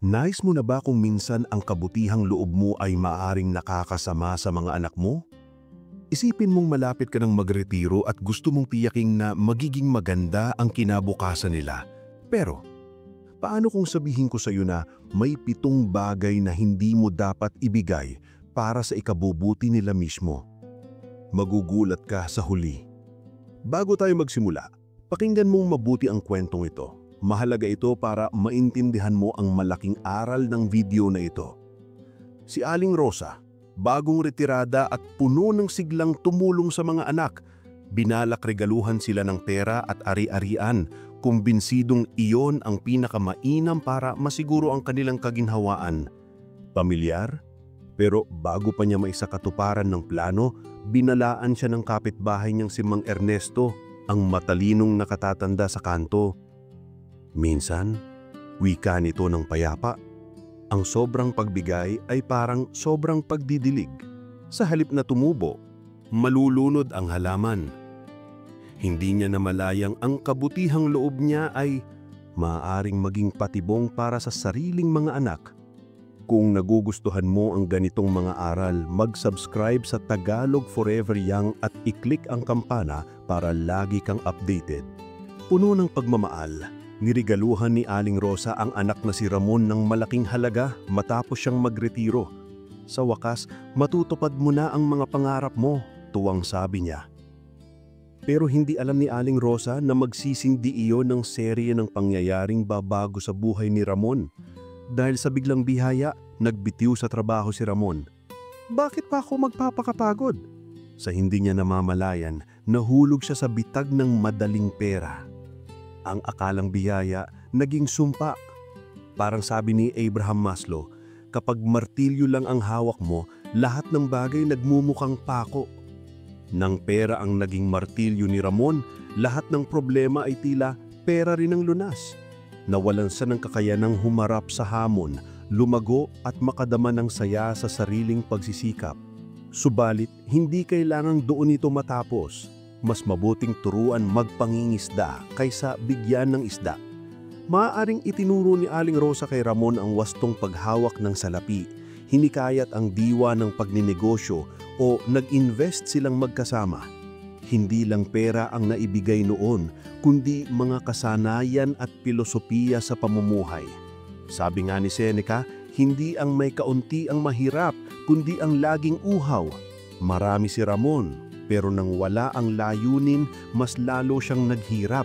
Nais mo na ba kung minsan ang kabutihang loob mo ay maaring nakakasama sa mga anak mo? Isipin mong malapit ka ng magretiro at gusto mong tiyaking na magiging maganda ang kinabukasan nila. Pero, paano kung sabihin ko sa iyo na may 7 bagay na hindi mo dapat ibigay para sa ikabubuti nila mismo? Magugulat ka sa huli. Bago tayo magsimula, pakinggan mong mabuti ang kwentong ito. Mahalaga ito para maintindihan mo ang malaking aral ng video na ito. Si Aling Rosa, bagong retirada at puno ng siglang tumulong sa mga anak, binalak regaluhan sila ng pera at ari-arian, kumbinsidong iyon ang pinakamainam para masiguro ang kanilang kaginhawaan. Pamilyar? Pero bago pa niya maisakatuparan ng plano, binalaan siya ng kapitbahay niyang si Mang Ernesto, ang matalinong nakatatanda sa kanto. Minsan, wika nito ng payapa, ang sobrang pagbigay ay parang sobrang pagdidilig. Sa halip na tumubo, malulunod ang halaman. Hindi niya namalayang ang kabutihang loob niya ay maaaring maging patibong para sa sariling mga anak. Kung nagugustuhan mo ang ganitong mga aral, mag-subscribe sa Tagalog Forever Young at i-click ang kampana para lagi kang updated. Puno ng pagmamahal, nirigaluhan ni Aling Rosa ang anak na si Ramon ng malaking halaga matapos siyang magretiro. Sa wakas, matutupad mo na ang mga pangarap mo, tuwang sabi niya. Pero hindi alam ni Aling Rosa na magsisindi iyon ng serye ng pangyayaring babago sa buhay ni Ramon. Dahil sa biglang bihaya, nagbitiw sa trabaho si Ramon. Bakit pa ako magpapakapagod? Sa hindi niya namamalayan, nahulog siya sa bitag ng madaling pera. Ang akalang biyaya naging sumpa. Parang sabi ni Abraham Maslow, kapag martilyo lang ang hawak mo, lahat ng bagay nagmumukhang pako. Nang pera ang naging martilyo ni Ramon, lahat ng problema ay tila pera rin ang lunas. Nawalan siya ng kakayanang humarap sa hamon, lumago at makadama ng saya sa sariling pagsisikap. Subalit, hindi kailangang doon ito matapos. Mas mabuting turuan magpangingisda kaysa bigyan ng isda. Maaaring itinuro ni Aling Rosa kay Ramon ang wastong paghawak ng salapi, hinikayat ang diwa ng pagninegosyo o nag-invest silang magkasama. Hindi lang pera ang naibigay noon, kundi mga kasanayan at pilosopiya sa pamumuhay. Sabi nga ni Seneca, hindi ang may kaunti ang mahirap, kundi ang laging uhaw. Marami si Ramon, pero nang wala ang layunin, mas lalo siyang naghirap.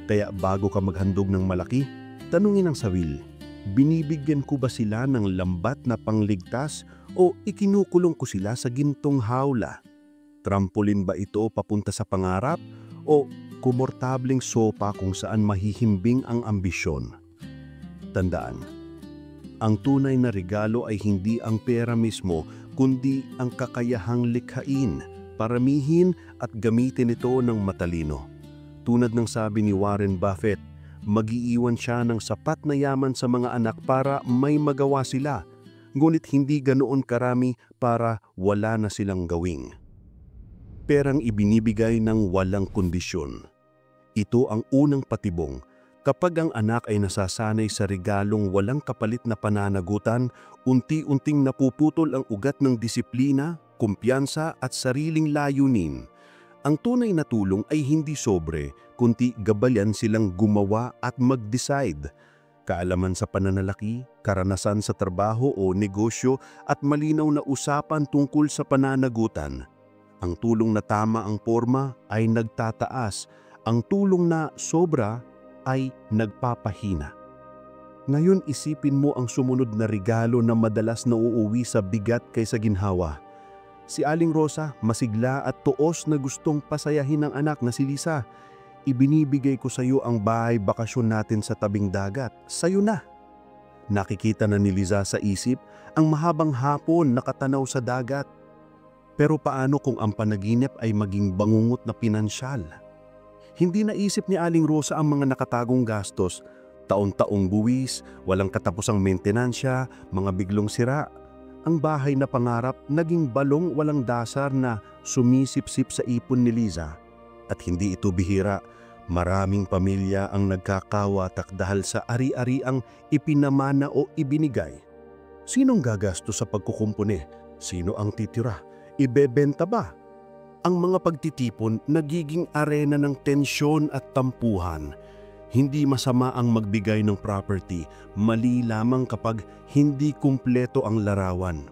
Kaya bago ka maghandog ng malaki, tanungin ang sarili, binibigyan ko ba sila ng lambat na pangligtas o ikinukulong ko sila sa gintong hawla? Trampolin ba ito papunta sa pangarap o komortabling sopa kung saan mahihimbing ang ambisyon? Tandaan, ang tunay na regalo ay hindi ang pera mismo, kundi ang kakayahang likhain, paramihin at gamitin ito ng matalino. Tunad ng sabi ni Warren Buffett, mag-iiwan siya ng sapat na yaman sa mga anak para may magawa sila, ngunit hindi ganoon karami para wala na silang gawing. Perang ibinibigay ng walang kondisyon. Ito ang unang patibong. Kapag ang anak ay nasasanay sa regalong walang kapalit na pananagutan, unti-unting napuputol ang ugat ng disiplina, kumpiyansa at sariling layunin. Ang tunay na tulong ay hindi sobre, kundi gabayan silang gumawa at mag-decide. Kaalaman sa pananalaki, karanasan sa trabaho o negosyo at malinaw na usapan tungkol sa pananagutan. Ang tulong na tama ang forma ay nagtataas, ang tulong na sobra ay nagpapahina. Ngayon isipin mo ang sumunod na regalo na madalas nauuwi sa bigat kaysa ginhawa. Si Aling Rosa, masigla at tuos na gustong pasayahin ng anak na si Lisa. Ibinibigay ko sa iyo ang bahay bakasyon natin sa tabing dagat. Sa'yo na. Nakikita na ni Liza sa isip ang mahabang hapon nakatanaw sa dagat. Pero paano kung ang panaginip ay maging bangungot na pinansyal? Hindi naisip ni Aling Rosa ang mga nakatagong gastos, taon-taong buwis, walang katapusang mentenansya, mga biglong sira. Ang bahay na pangarap naging balong walang dasar na sumisip-sip sa ipon ni Liza. At hindi ito bihira, Maraming pamilya ang nagkakawatak dahil sa ari-ariang ipinamana o ibinigay. Sinong gagasto sa pagkukumpuni? Sino ang titira? Ibebenta ba? Ang mga pagtitipon nagiging arena ng tensyon at tampuhan. Hindi masama ang magbigay ng property, mali lamang kapag hindi kumpleto ang larawan.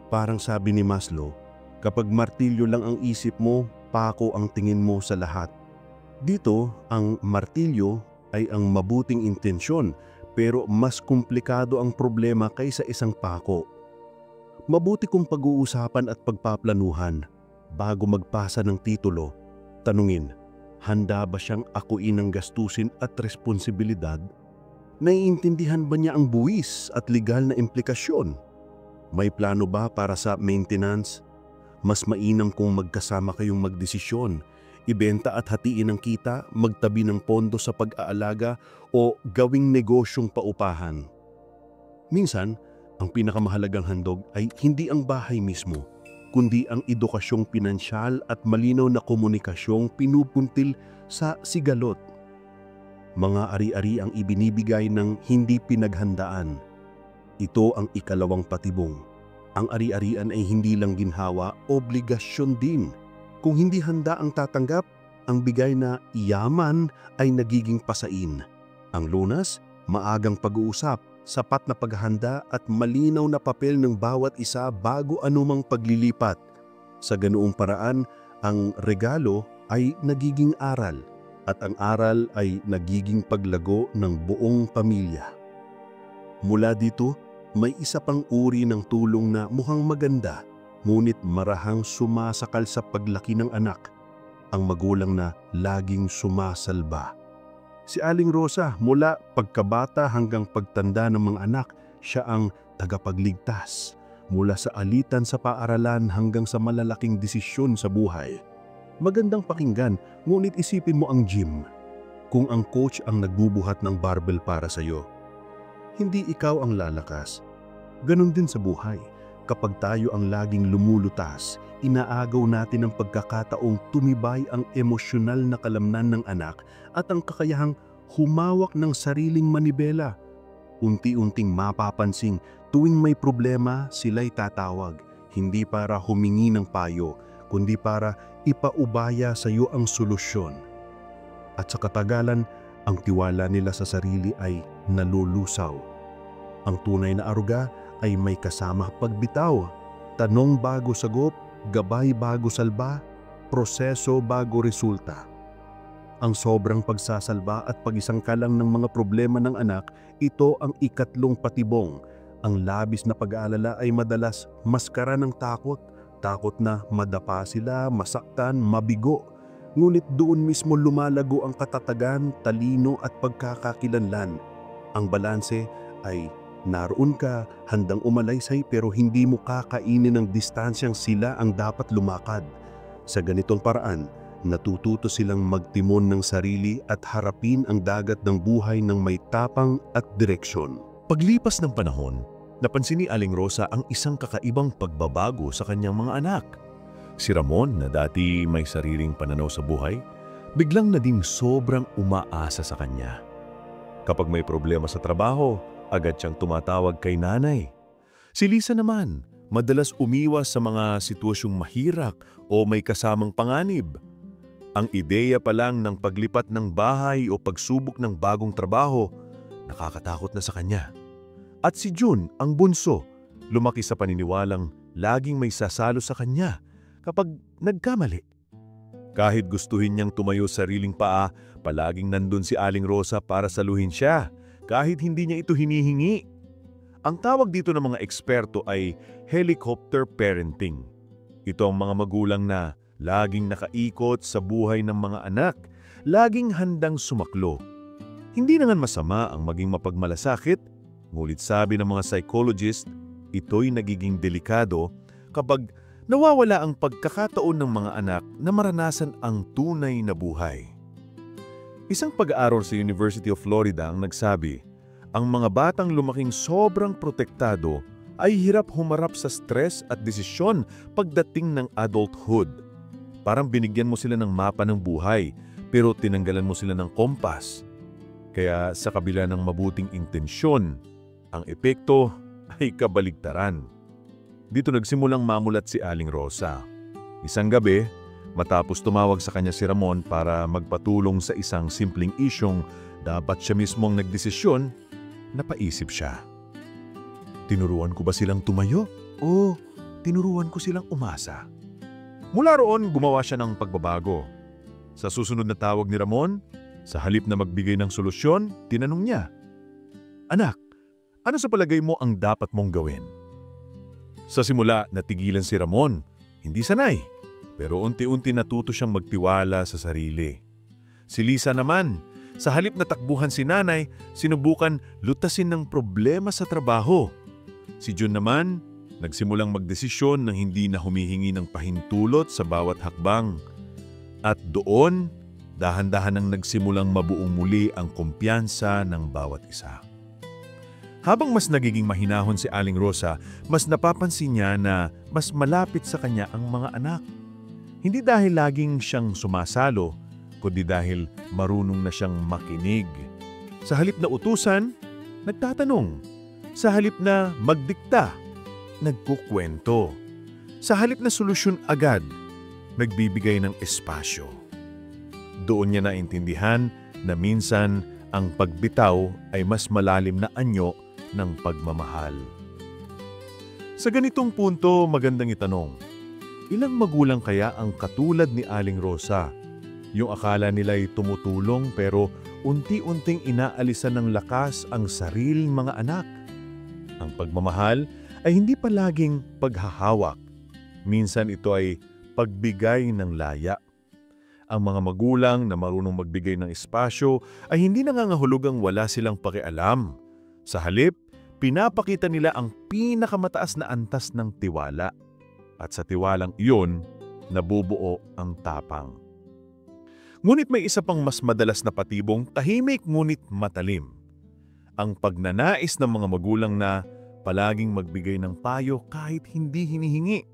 Parang sabi ni Maslow, kapag martilyo lang ang isip mo, pako ang tingin mo sa lahat. Dito, ang martilyo ay ang mabuting intensyon, pero mas komplikado ang problema kaysa isang pako. Mabuti kung pag-uusapan at pagpaplanuhan. Bago magpasa ng titulo, tanungin, handa ba siyang akuin ng gastusin at responsibilidad? Naiintindihan ba niya ang buwis at legal na implikasyon? May plano ba para sa maintenance? Mas mainam kung magkasama kayong magdesisyon, ibenta at hatiin ang kita, magtabi ng pondo sa pag-aalaga o gawing negosyong paupahan. Minsan, ang pinakamahalagang handog ay hindi ang bahay mismo, kundi ang edukasyong pinansyal at malinaw na komunikasyong pinupuntil sa sigalot. Mga ari-ari ang ibinibigay ng hindi pinaghandaan. Ito ang ikalawang patibong. Ang ari-arian ay hindi lang ginhawa, obligasyon din. Kung hindi handa ang tatanggap, ang bigay na yaman ay nagiging pasain. Ang lunas, maagang pag-uusap, sapat na paghahanda at malinaw na papel ng bawat isa bago anumang paglilipat. Sa ganoong paraan, ang regalo ay nagiging aral at ang aral ay nagiging paglago ng buong pamilya. Mula dito, may isa pang uri ng tulong na mukhang maganda, ngunit marahang sumasakal sa paglaki ng anak, ang magulang na laging sumasalba. Si Aling Rosa, mula pagkabata hanggang pagtanda ng mga anak, siya ang tagapagligtas. Mula sa alitan sa paaralan hanggang sa malalaking desisyon sa buhay. Magandang pakinggan, ngunit isipin mo ang gym. Kung ang coach ang nagbubuhat ng barbell para sa iyo, hindi ikaw ang lalakas. Ganon din sa buhay. Kapag tayo ang laging lumulutas, inaagaw natin ang pagkakataong tumibay ang emosyonal na kalamnan ng anak at ang kakayahang humawak ng sariling manibela. Unti-unting mapapansing tuwing may problema, sila'y tatawag, hindi para humingi ng payo, kundi para ipaubaya sa iyo ang solusyon. At sa katagalan, ang tiwala nila sa sarili ay nalulusaw. Ang tunay na aruga ay may kasama pagbitaw, tanong bago sagot, gabay bago salba, proseso bago resulta. Ang sobrang pagsasalba at pagisangkalang ng mga problema ng anak, ito ang ikatlong patibong. Ang labis na pag-aalala ay madalas maskara ng takot, takot na madapa sila, masaktan, mabigo. Ngunit doon mismo lumalago ang katatagan, talino at pagkakakilanlan. Ang balanse ay naroon ka, handang umalaysay pero hindi mo kakainin ng distansyang sila ang dapat lumakad. Sa ganitong paraan, natututo silang magtimon ng sarili at harapin ang dagat ng buhay ng may tapang at direksyon. Paglipas ng panahon, napansin ni Aling Rosa ang isang kakaibang pagbabago sa kanyang mga anak. Si Ramon, na dati may sariling pananaw sa buhay, biglang naging sobrang umaasa sa kanya. Kapag may problema sa trabaho, agad siyang tumatawag kay nanay. Si Lisa naman, madalas umiwas sa mga sitwasyong mahirap o may kasamang panganib. Ang ideya pa lang ng paglipat ng bahay o pagsubok ng bagong trabaho, nakakatakot na sa kanya. At si June, ang bunso, lumaki sa paniniwalang laging may sasalo sa kanya kapag nagkamali. Kahit gustuhin niyang tumayo sa sariling paa, palaging nandun si Aling Rosa para saluhin siya, kahit hindi niya ito hinihingi. Ang tawag dito ng mga eksperto ay helicopter parenting. Ito ang mga magulang na laging nakaikot sa buhay ng mga anak, laging handang sumaklo. Hindi naman masama ang maging mapagmalasakit, ngunit sabi ng mga psychologist, ito'y nagiging delikado kapag nawawala ang pagkakataon ng mga anak na maranasan ang tunay na buhay. Isang pag-aaral sa University of Florida ang nagsabi, ang mga batang lumaking sobrang protektado ay hirap humarap sa stress at desisyon pagdating ng adulthood. Parang binigyan mo sila ng mapa ng buhay, pero tinanggalan mo sila ng kompas. Kaya sa kabila ng mabuting intensyon, ang epekto ay kabaligtaran. Dito nagsimulang mamulat si Aling Rosa. Isang gabi, matapos tumawag sa kanya si Ramon para magpatulong sa isang simpleng isyong dapat siya mismong nagdesisyon, napaisip siya. Tinuruan ko ba silang tumayo? O tinuruan ko silang umasa? Mula roon, gumawa siya ng pagbabago. Sa susunod na tawag ni Ramon, sa halip na magbigay ng solusyon, tinanong niya, "Anak, ano sa palagay mo ang dapat mong gawin?" Sa simula, natigilan si Ramon. Hindi sanay, pero unti-unti natuto siyang magtiwala sa sarili. Si Lisa naman, sa halip na takbuhan si nanay, sinubukan lutasin ng problema sa trabaho. Si Jun naman, nagsimulang magdesisyon ng hindi na humihingi ng pahintulot sa bawat hakbang. At doon, dahan-dahan ang nagsimulang mabuong muli ang kumpiyansa ng bawat isa. Habang mas nagiging mahinahon si Aling Rosa, mas napapansin niya na mas malapit sa kanya ang mga anak. Hindi dahil laging siyang sumasalo, kundi dahil marunong na siyang makinig. Sa halip na utusan, nagtatanong. Sa halip na magdikta, nagkukwento. Sa halip na solusyon agad, nagbibigay ng espasyo. Doon niya naintindihan na minsan ang pagbitaw ay mas malalim na anyo ng pagmamahal. Sa ganitong punto, magandang itanong, ilang magulang kaya ang katulad ni Aling Rosa? Yung akala nila'y tumutulong pero unti-unting inaalisan ng lakas ang sariling mga anak. Ang pagmamahal ay hindi palaging paghahawak. Minsan ito ay pagbigay ng laya. Ang mga magulang na marunong magbigay ng espasyo ay hindi nangangahulugang wala silang pakialam. Sa halip, pinapakita nila ang pinakamataas na antas ng tiwala. At sa tiwalang iyon, nabubuo ang tapang. Ngunit may isa pang mas madalas na patibong, tahimik ngunit matalim. Ang pagnanais ng mga magulang na palaging magbigay ng payo kahit hindi hinihingi.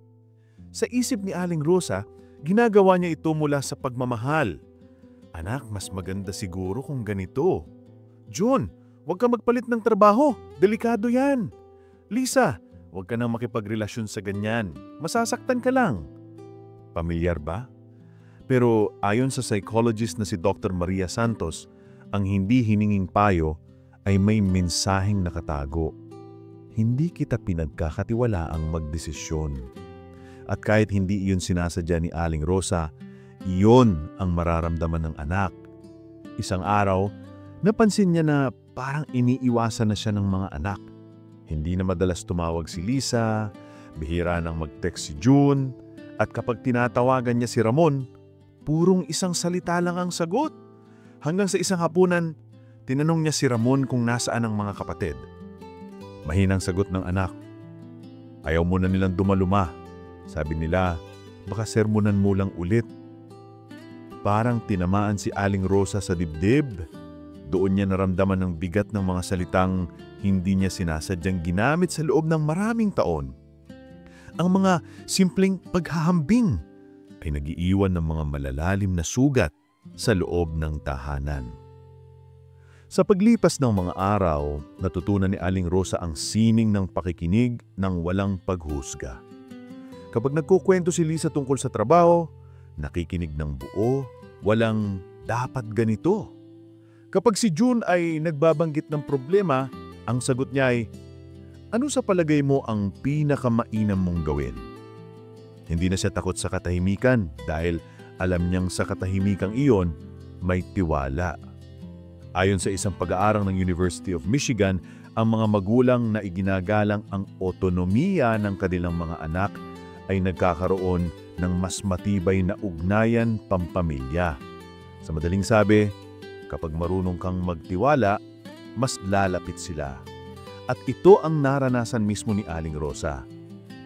Sa isip ni Aling Rosa, ginagawa niya ito mula sa pagmamahal. "Anak, mas maganda siguro kung ganito. Jun, huwag ka magpalit ng trabaho. Delikado yan. Lisa, huwag ka nang makipagrelasyon sa ganyan. Masasaktan ka lang." Pamilyar ba? Pero ayon sa psychologist na si Dr. Maria Santos, ang hindi hininging payo ay may mensaheng nakatago. Hindi kita pinagkakatiwalaang magdesisyon. At kahit hindi iyon sinasadya ni Aling Rosa, iyon ang mararamdaman ng anak. Isang araw, napansin niya na parang iniiwasan na siya ng mga anak. Hindi na madalas tumawag si Lisa, bihira nang mag-text si June, at kapag tinatawagan niya si Ramon, purong isang salita lang ang sagot. Hanggang sa isang hapunan, tinanong niya si Ramon kung nasaan ang mga kapatid. Mahinang sagot ng anak, "Ayaw mo na nilang dumaluma. Sabi nila, baka sermonan mo lang ulit." Parang tinamaan si Aling Rosa sa dibdib. Doon niya naramdaman ng bigat ng mga salitang hindi niya sinasadyang ginamit sa loob ng maraming taon. Ang mga simpleng paghahambing ay nag-iiwan ng mga malalalim na sugat sa loob ng tahanan. Sa paglipas ng mga araw, natutunan ni Aling Rosa ang sining ng pakikinig ng walang paghusga. Kapag nagkukwento si Lisa tungkol sa trabaho, nakikinig ng buo, walang dapat ganito. Kapag si June ay nagbabanggit ng problema, ang sagot niya ay, "Ano sa palagay mo ang pinakamainam mong gawin?" Hindi na siya takot sa katahimikan dahil alam niyang sa katahimikang iyon may tiwala. Ayon sa isang pag-aaral ng University of Michigan, ang mga magulang na iginagalang ang otonomiya ng kanilang mga anak ay nagkakaroon ng mas matibay na ugnayan pampamilya. Sa madaling sabi, kapag marunong kang magtiwala, mas lalapit sila. At ito ang naranasan mismo ni Aling Rosa.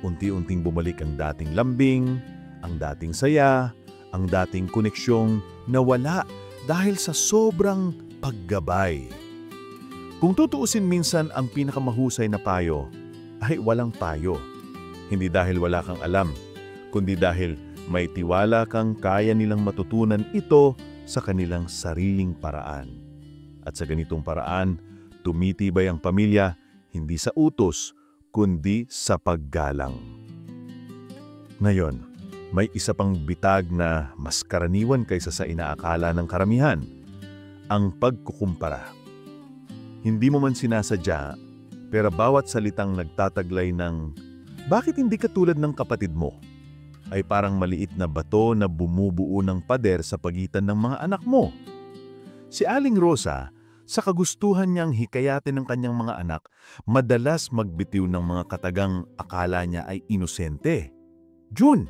Unti-unting bumalik ang dating lambing, ang dating saya, ang dating koneksyong nawala dahil sa sobrang paggabay. Kung tutuusin, minsan ang pinakamahusay na payo ay walang payo. Hindi dahil wala kang alam, kundi dahil may tiwala kang kaya nilang matutunan ito sa kanilang sariling paraan. At sa ganitong paraan, tumitibay ang pamilya hindi sa utos, kundi sa paggalang. Ngayon, may isa pang bitag na mas karaniwan kaysa sa inaakala ng karamihan, ang pagkukumpara. Hindi mo man sinasadya, pero bawat salitang nagtataglay ng, "Bakit hindi ka tulad ng kapatid mo?" ay parang maliit na bato na bumubuo ng pader sa pagitan ng mga anak mo. Si Aling Rosa, sa kagustuhan niyang hikayatin ng kanyang mga anak, madalas magbitiw ng mga katagang akala niya ay inosente. "June,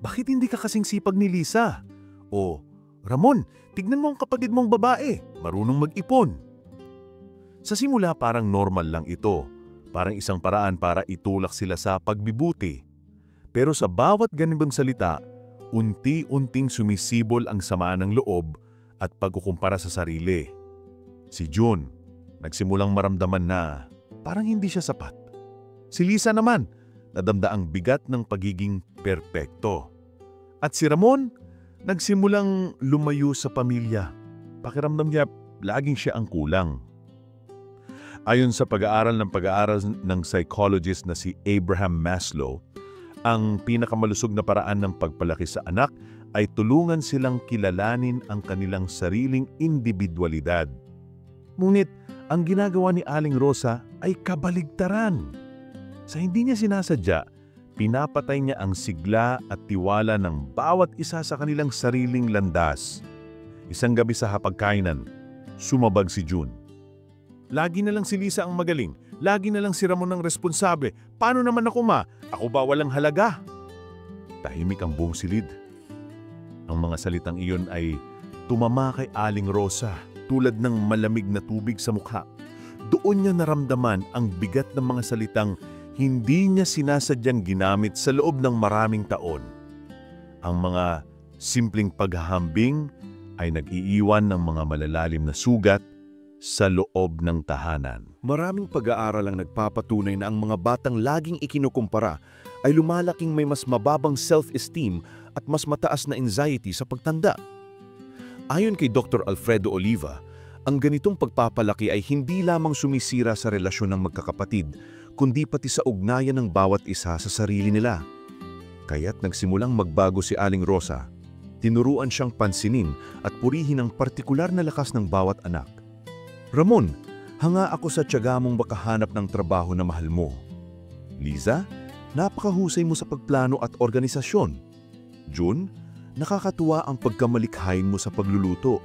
bakit hindi ka kasing sipag ni Lisa?" O, "Ramon, tignan mo ang kapatid mong babae, marunong mag-ipon." Sa simula parang normal lang ito, parang isang paraan para itulak sila sa pagbibuti. Pero sa bawat ganibang salita, unti-unting sumisibol ang sama ng loob at pagkukumpara sa sarili. Si June, nagsimulang maramdaman na parang hindi siya sapat. Si Lisa naman, nadamda ang bigat ng pagiging perpekto. At si Ramon, nagsimulang lumayo sa pamilya. Pakiramdam niya, laging siya ang kulang. Ayon sa pag-aaral ng psychologist na si Abraham Maslow, ang pinakamalusog na paraan ng pagpalaki sa anak ay tulungan silang kilalanin ang kanilang sariling individualidad. Ngunit, ang ginagawa ni Aling Rosa ay kabaligtaran. Sa hindi niya sinasadya, pinapatay niya ang sigla at tiwala ng bawat isa sa kanilang sariling landas. Isang gabi sa hapagkainan, sumabag si June. "Lagi na lang si Lisa ang magaling. Lagi na lang si Ramon ang responsable. Paano naman ako, ma? Ako ba walang halaga?" Tahimik ang buong silid. Ang mga salitang iyon ay tumama kay Aling Rosa tulad ng malamig na tubig sa mukha. Doon niya naramdaman ang bigat ng mga salitang hindi niya sinasadyang ginamit sa loob ng maraming taon. Ang mga simpleng paghahambing ay nag-iiwan ng mga malalalim na sugat sa loob ng tahanan. Maraming pag-aaral ang nagpapatunay na ang mga batang laging ikinukumpara ay lumalaking may mas mababang self-esteem at mas mataas na anxiety sa pagtanda. Ayon kay Dr. Alfredo Oliva, ang ganitong pagpapalaki ay hindi lamang sumisira sa relasyon ng magkakapatid, kundi pati sa ugnayan ng bawat isa sa sarili nila. Kaya't nagsimulang magbago si Aling Rosa. Tinuruan siyang pansinin at purihin ang partikular na lakas ng bawat anak. "Ramon, hanga ako sa tiyaga mong makahanap ng trabaho na mahal mo. Liza, napakahusay mo sa pagplano at organisasyon. June, nakakatuwa ang pagkamalikhain mo sa pagluluto."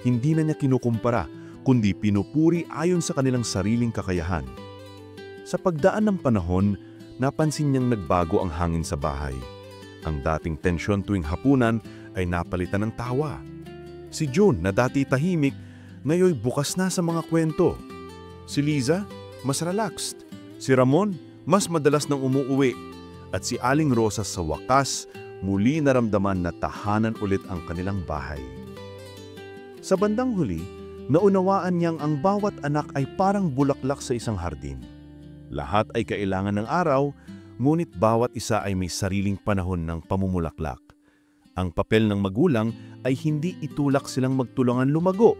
Hindi na niya kinukumpara, kundi pinupuri ayon sa kanilang sariling kakayahan. Sa pagdaan ng panahon, napansin niyang nagbago ang hangin sa bahay. Ang dating tensyon tuwing hapunan ay napalitan ng tawa. Si June, na dati tahimik, ngayon bukas na sa mga kwento. Si Liza, mas relaxed. Si Ramon, mas madalas nang umuuwi. At si Aling Rosa sa wakas, muli naramdaman na tahanan ulit ang kanilang bahay. Sa bandang huli, naunawaan niyang ang bawat anak ay parang bulaklak sa isang hardin. Lahat ay kailangan ng araw, ngunit bawat isa ay may sariling panahon ng pamumulaklak. Ang papel ng magulang ay hindi itulak silang magtulungan lumago,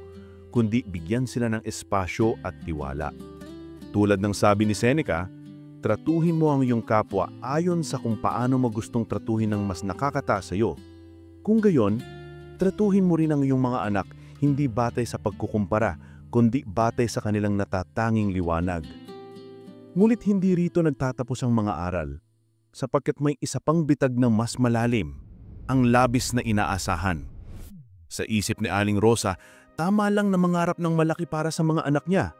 kundi bigyan sila ng espasyo at tiwala. Tulad ng sabi ni Seneca, tratuhin mo ang iyong kapwa ayon sa kung paano mo gustong tratuhin ng mas nakakataas sa iyo. Kung gayon, tratuhin mo rin ang iyong mga anak hindi batay sa pagkukumpara, kundi batay sa kanilang natatanging liwanag. Ngunit hindi rito nagtatapos ang mga aral, sapagkat may isa pang bitag na mas malalim, ang labis na inaasahan. Sa isip ni Aling Rosa, tama lang na mangarap ng malaki para sa mga anak niya.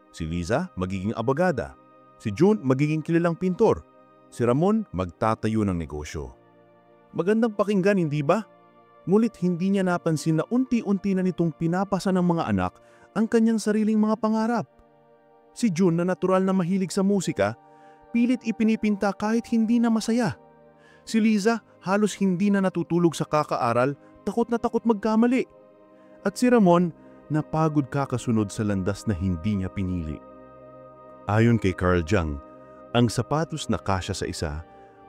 Si Liza, magiging abogada. Si June, magiging kilalang pintor. Si Ramon, magtatayo ng negosyo. Magandang pakinggan, hindi ba? Ngunit hindi niya napansin na unti-unti na nitong pinapasa ng mga anak ang kanyang sariling mga pangarap. Si June, na natural na mahilig sa musika, pilit ipinipinta kahit hindi na masaya. Si Liza, halos hindi na natutulog sa kakaaral, takot na takot magkamali. At si Ramon, napagod kakasunod sa landas na hindi niya pinili. Ayon kay Carl Jung, ang sapatos na kasya sa isa,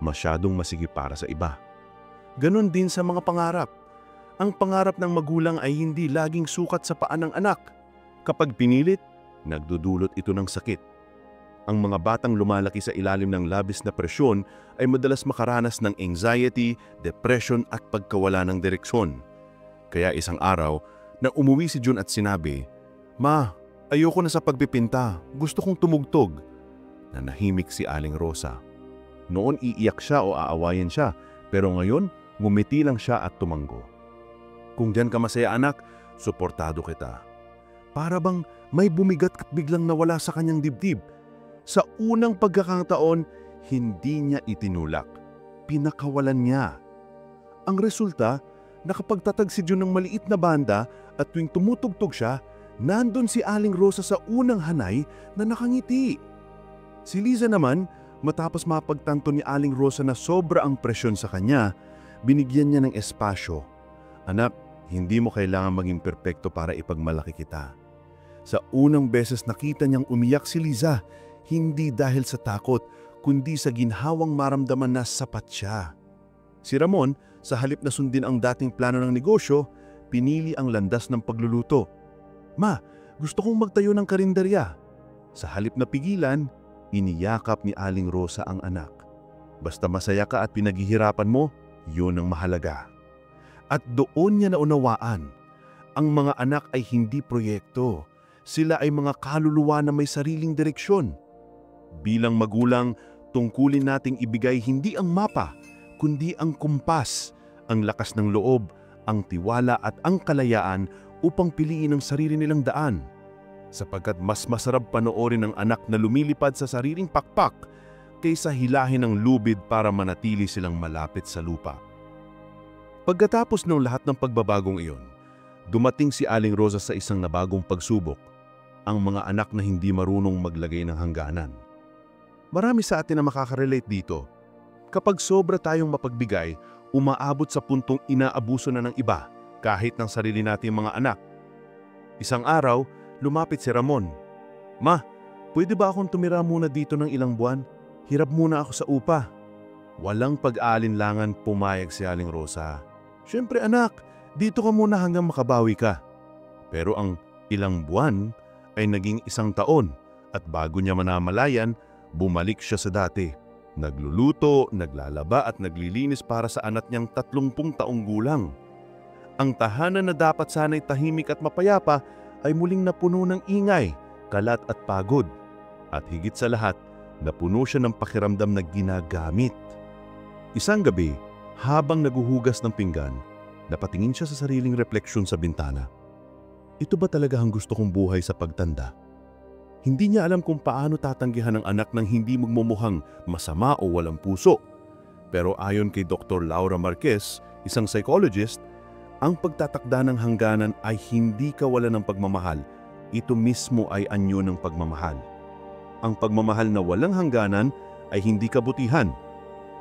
masyadong masigip para sa iba. Ganon din sa mga pangarap. Ang pangarap ng magulang ay hindi laging sukat sa paa ng anak. Kapag pinilit, nagdudulot ito ng sakit. Ang mga batang lumalaki sa ilalim ng labis na presyon ay madalas makaranas ng anxiety, depression at pagkawala ng direksyon. Kaya isang araw, na umuwi si June at sinabi, "Ma, ayoko na sa pagpipinta. Gusto kong tumugtog." Nanahimik si Aling Rosa. Noon iiyak siya o aawayin siya, pero ngayon ngumiti lang siya at tumango. "Kung diyan ka masaya anak, suportado kita." Para bang may bumigat at biglang nawala sa kanyang dibdib. Sa unang pagkakataon, hindi niya itinulak. Pinakawalan niya. Ang resulta, nakapagtatag si June ng maliit na banda at tuwing tumutugtog siya, nandun si Aling Rosa sa unang hanay na nakangiti. Si Liza naman, matapos mapagtanto ni Aling Rosa na sobra ang presyon sa kanya, binigyan niya ng espasyo. "Anak, hindi mo kailangan maging perpekto para ipagmalaki kita." Sa unang beses nakita niyang umiyak si Liza, hindi dahil sa takot, kundi sa ginhawang maramdaman na sapat siya. Si Ramon, sa halip na sundin ang dating plano ng negosyo, pinili ang landas ng pagluluto. "Ma, gusto kong magtayo ng karinderya." Sa halip na pigilan, iniyakap ni Aling Rosa ang anak. "Basta masaya ka at pinaghihirapan mo, yun ang mahalaga." At doon niya naunawaan, ang mga anak ay hindi proyekto. Sila ay mga kaluluwa na may sariling direksyon. Bilang magulang, tungkulin nating ibigay hindi ang mapa, kundi ang kumpas, ang lakas ng loob, ang tiwala at ang kalayaan upang piliin ang sarili nilang daan. Sapagkat mas masarap panoorin ang anak na lumilipad sa sariling pakpak kaysa hilahin ng lubid para manatili silang malapit sa lupa. Pagkatapos ng lahat ng pagbabagong iyon, dumating si Aling Rosa sa isang nabagong pagsubok, ang mga anak na hindi marunong maglagay ng hangganan. Marami sa atin na makaka-relate dito. Kapag sobra tayong mapagbigay, umaabot sa puntong inaabuso na ng iba, kahit ng sarili nating mga anak. Isang araw, lumapit si Ramon. "Ma, pwede ba akong tumira muna dito ng ilang buwan? Hirap muna ako sa upa." Walang pag-aalinlangan pumayag si Aling Rosa. "Siyempre anak, dito ka muna hanggang makabawi ka." Pero ang ilang buwan ay naging isang taon at bago niya manamalayan, bumalik siya sa dati. Nagluluto, naglalaba at naglilinis para sa anak niyang 30 taong gulang. Ang tahanan na dapat sana'y tahimik at mapayapa ay muling napuno ng ingay, kalat at pagod. At higit sa lahat, napuno siya ng pakiramdam na ginagamit. Isang gabi, habang naguhugas ng pinggan, napatingin siya sa sariling refleksyon sa bintana. Ito ba talaga ang gusto kong buhay sa pagtanda? Hindi niya alam kung paano tatanggihan ng anak ng hindi magmumukhang masama o walang puso. Pero ayon kay Dr. Laura Marquez, isang psychologist, ang pagtatakda ng hangganan ay hindi kawalan ng pagmamahal. Ito mismo ay anyo ng pagmamahal. Ang pagmamahal na walang hangganan ay hindi kabutihan.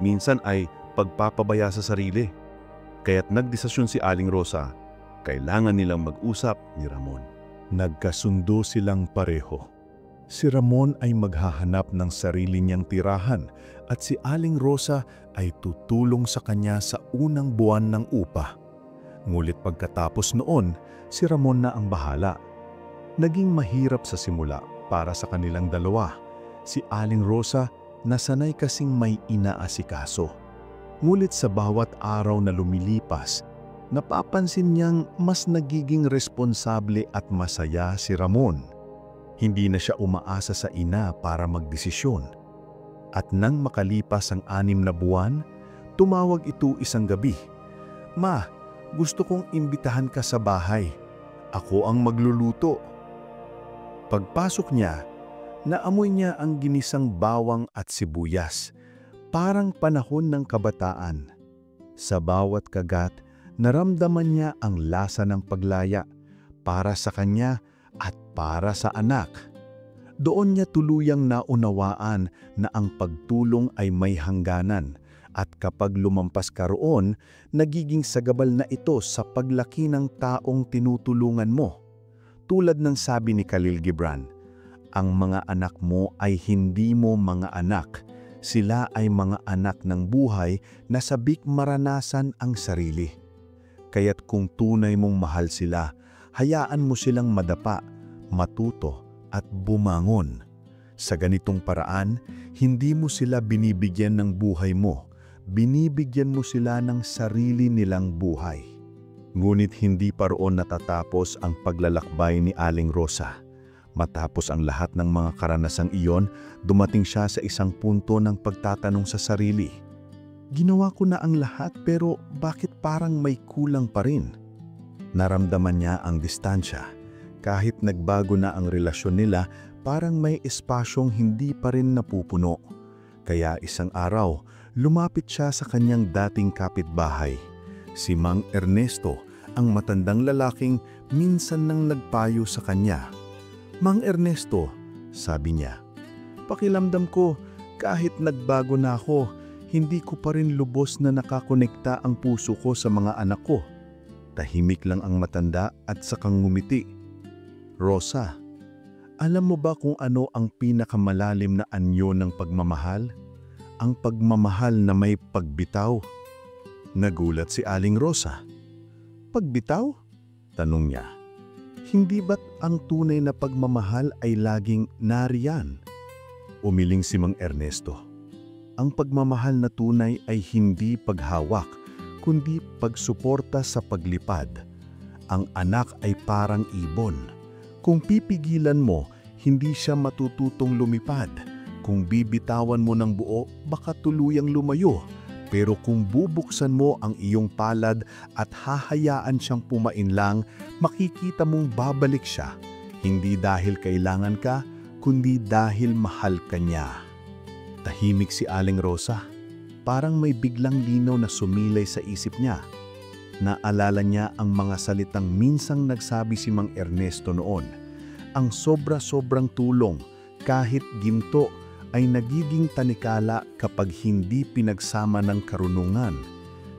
Minsan ay pagpapabaya sa sarili. Kaya't nagdesisyon si Aling Rosa, kailangan nilang mag-usap ni Ramon. Nagkasundo silang pareho. Si Ramon ay maghahanap ng sarili niyang tirahan at si Aling Rosa ay tutulong sa kanya sa unang buwan ng upa. Ngulit pagkatapos noon, si Ramon na ang bahala. Naging mahirap sa simula para sa kanilang dalawa. Si Aling Rosa nasanay kasing may inaasikaso. Ngulit sa bawat araw na lumilipas, napapansin niyang mas nagiging responsable at masaya si Ramon. Hindi na siya umaasa sa ina para magdesisyon. At nang makalipas ang 6 na buwan, tumawag ito isang gabi. "Ma, gusto kong imbitahan ka sa bahay. Ako ang magluluto." Pagpasok niya, naamoy niya ang ginisang bawang at sibuyas, parang panahon ng kabataan. Sa bawat kagat, naramdaman niya ang lasa ng paglaya para sa kanya at para sa anak. Doon niya tuluyang naunawaan na ang pagtulong ay may hangganan at kapag lumampas ka roon, nagiging sagabal na ito sa paglaki ng taong tinutulungan mo. Tulad ng sabi ni Khalil Gibran, ang mga anak mo ay hindi mo mga anak. Sila ay mga anak ng buhay na sabik maranasan ang sarili. Kaya't kung tunay mong mahal sila, hayaan mo silang madapa, matuto at bumangon. Sa ganitong paraan, hindi mo sila binibigyan ng buhay mo, binibigyan mo sila ng sarili nilang buhay. Ngunit hindi pa roon natatapos ang paglalakbay ni Aling Rosa. Matapos ang lahat ng mga karanasang iyon, dumating siya sa isang punto ng pagtatanong sa sarili. Ginawa ko na ang lahat pero bakit parang may kulang pa rin? Naramdaman niya ang distansya. Kahit nagbago na ang relasyon nila, parang may espasyong hindi pa rin napupuno. Kaya isang araw, lumapit siya sa kanyang dating kapitbahay. Si Mang Ernesto, ang matandang lalaking minsan nang nagpayo sa kanya. Mang Ernesto, sabi niya, pakiramdam ko kahit nagbago na ako, hindi ko pa rin lubos na nakakonekta ang puso ko sa mga anak ko. Tahimik lang ang matanda at sakang ngumiti. Rosa, alam mo ba kung ano ang pinakamalalim na anyo ng pagmamahal? Ang pagmamahal na may pagbitaw. Nagulat si Aling Rosa. Pagbitaw? Tanong niya. Hindi ba't ang tunay na pagmamahal ay laging nariyan? Umiling si Mang Ernesto. Ang pagmamahal na tunay ay hindi paghawak, kundi pagsuporta sa paglipad. Ang anak ay parang ibon. Kung pipigilan mo, hindi siya matututong lumipad. Kung bibitawan mo ng buo, baka tuluyang lumayo. Pero kung bubuksan mo ang iyong palad at hahayaan siyang pumainlang, makikita mong babalik siya. Hindi dahil kailangan ka, kundi dahil mahal ka niya. Tahimik si Aling Rosa. Parang may biglang linaw na sumilay sa isip niya. Naalala niya ang mga salitang minsang nagsabi si Mang Ernesto noon. Ang sobra-sobrang tulong, kahit ginto, ay nagiging tanikala kapag hindi pinagsama ng karunungan.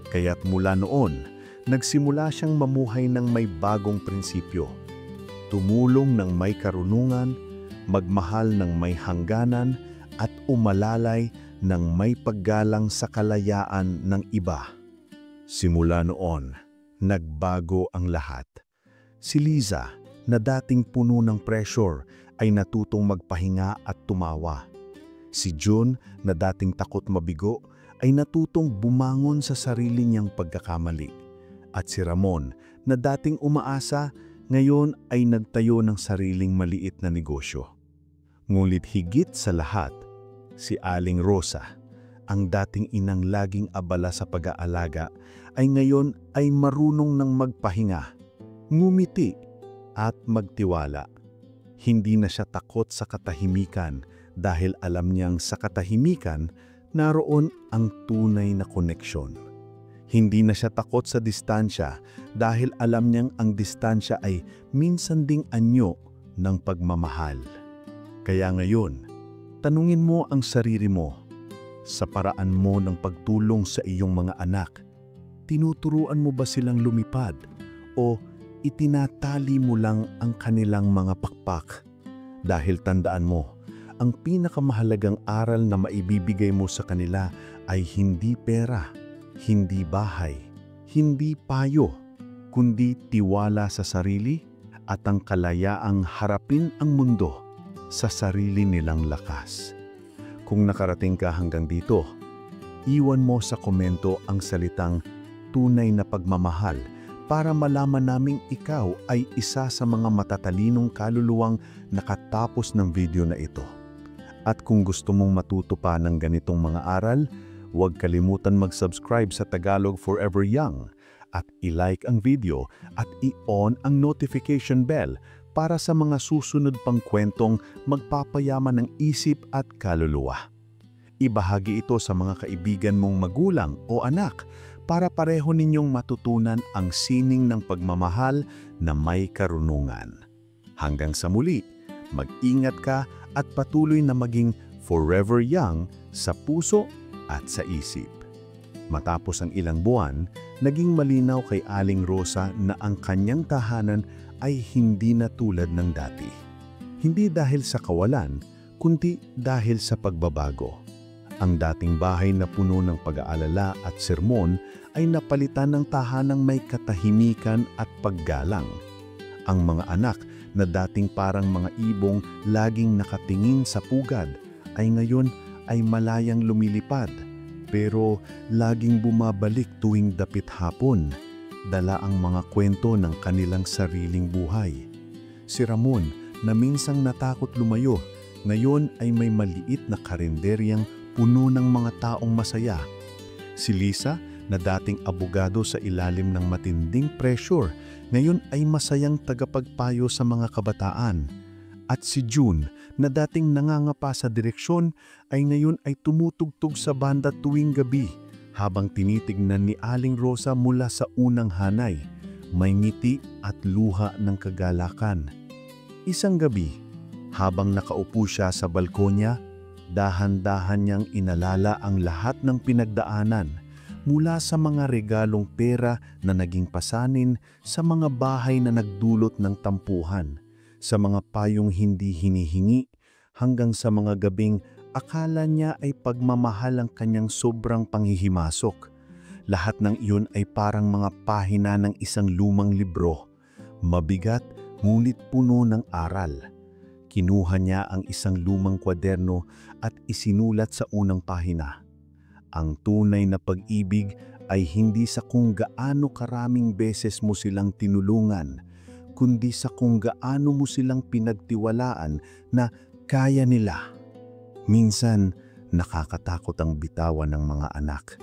Kaya't mula noon, nagsimula siyang mamuhay ng may bagong prinsipyo. Tumulong ng may karunungan, magmahal ng may hangganan, at umalalay ng may paggalang sa kalayaan ng iba. Simula noon, nagbago ang lahat. Si Liza, na dating puno ng pressure, ay natutong magpahinga at tumawa. Si June, na dating takot mabigo, ay natutong bumangon sa sarili niyang pagkakamali. At si Ramon, na dating umaasa, ngayon ay nagtayo ng sariling maliit na negosyo. Ngunit higit sa lahat, si Aling Rosa, ang dating inang laging abala sa pag-aalaga, ay ngayon ay marunong ng magpahinga, ngumiti at magtiwala. Hindi na siya takot sa katahimikan dahil alam niyang sa katahimikan naroon ang tunay na koneksyon. Hindi na siya takot sa distansya dahil alam niyang ang distansya ay minsan ding anyo ng pagmamahal. Kaya ngayon, tanungin mo ang sarili mo, sa paraan mo ng pagtulong sa iyong mga anak, tinuturuan mo ba silang lumipad o itinatali mo lang ang kanilang mga pakpak? Dahil tandaan mo, ang pinakamahalagang aral na maibibigay mo sa kanila ay hindi pera, hindi bahay, hindi payo, kundi tiwala sa sarili at ang kalayaang harapin ang mundo sa sarili nilang lakas. Kung nakarating ka hanggang dito, iwan mo sa komento ang salitang tunay na pagmamahal para malaman naming ikaw ay isa sa mga matatalinong kaluluwang nakatapos ng video na ito. At kung gusto mong matuto pa ng ganitong mga aral, huwag kalimutan mag-subscribe sa Tagalog Forever Young at i-like ang video at i-on ang notification bell para sa mga susunod pang kwentong magpapayaman ng isip at kaluluwa. Ibahagi ito sa mga kaibigan mong magulang o anak para pareho ninyong matutunan ang sining ng pagmamahal na may karunungan. Hanggang sa muli, mag-ingat ka at patuloy na maging forever young sa puso at sa isip. Matapos ang ilang buwan, naging malinaw kay Aling Rosa na ang kanyang tahanan ay hindi na tulad ng dati. Hindi dahil sa kawalan, kundi dahil sa pagbabago. Ang dating bahay na puno ng pag-aalala at sermon ay napalitan ng tahanang may katahimikan at paggalang. Ang mga anak na dating parang mga ibong laging nakatingin sa pugad ay ngayon ay malayang lumilipad, pero laging bumabalik tuwing dapit hapon. Dala ang mga kwento ng kanilang sariling buhay. Si Ramon, na minsang natakot lumayo, ngayon ay may maliit na karinderyang puno ng mga taong masaya. Si Lisa, na dating abogado sa ilalim ng matinding pressure, ngayon ay masayang tagapagpayo sa mga kabataan. At si June, na dating nangangapa sa direksyon, ay ngayon ay tumutugtog sa banda tuwing gabi, habang tinitignan ni Aling Rosa mula sa unang hanay, may ngiti at luha ng kagalakan. Isang gabi, habang nakaupo siya sa balkonya, dahan-dahan niyang inalala ang lahat ng pinagdaanan, mula sa mga regalong pera na naging pasanin, sa mga bahay na nagdulot ng tampuhan, sa mga payong hindi hinihingi, hanggang sa mga gabing akala niya ay pagmamahal ang kanyang sobrang panghihimasok. Lahat ng iyon ay parang mga pahina ng isang lumang libro, mabigat ngunit puno ng aral. Kinuha niya ang isang lumang kwaderno at isinulat sa unang pahina. Ang tunay na pag-ibig ay hindi sa kung gaano karaming beses mo silang tinulungan, kundi sa kung gaano mo silang pinagtiwalaan na kaya nila. Minsan, nakakatakot ang bitawan ng mga anak.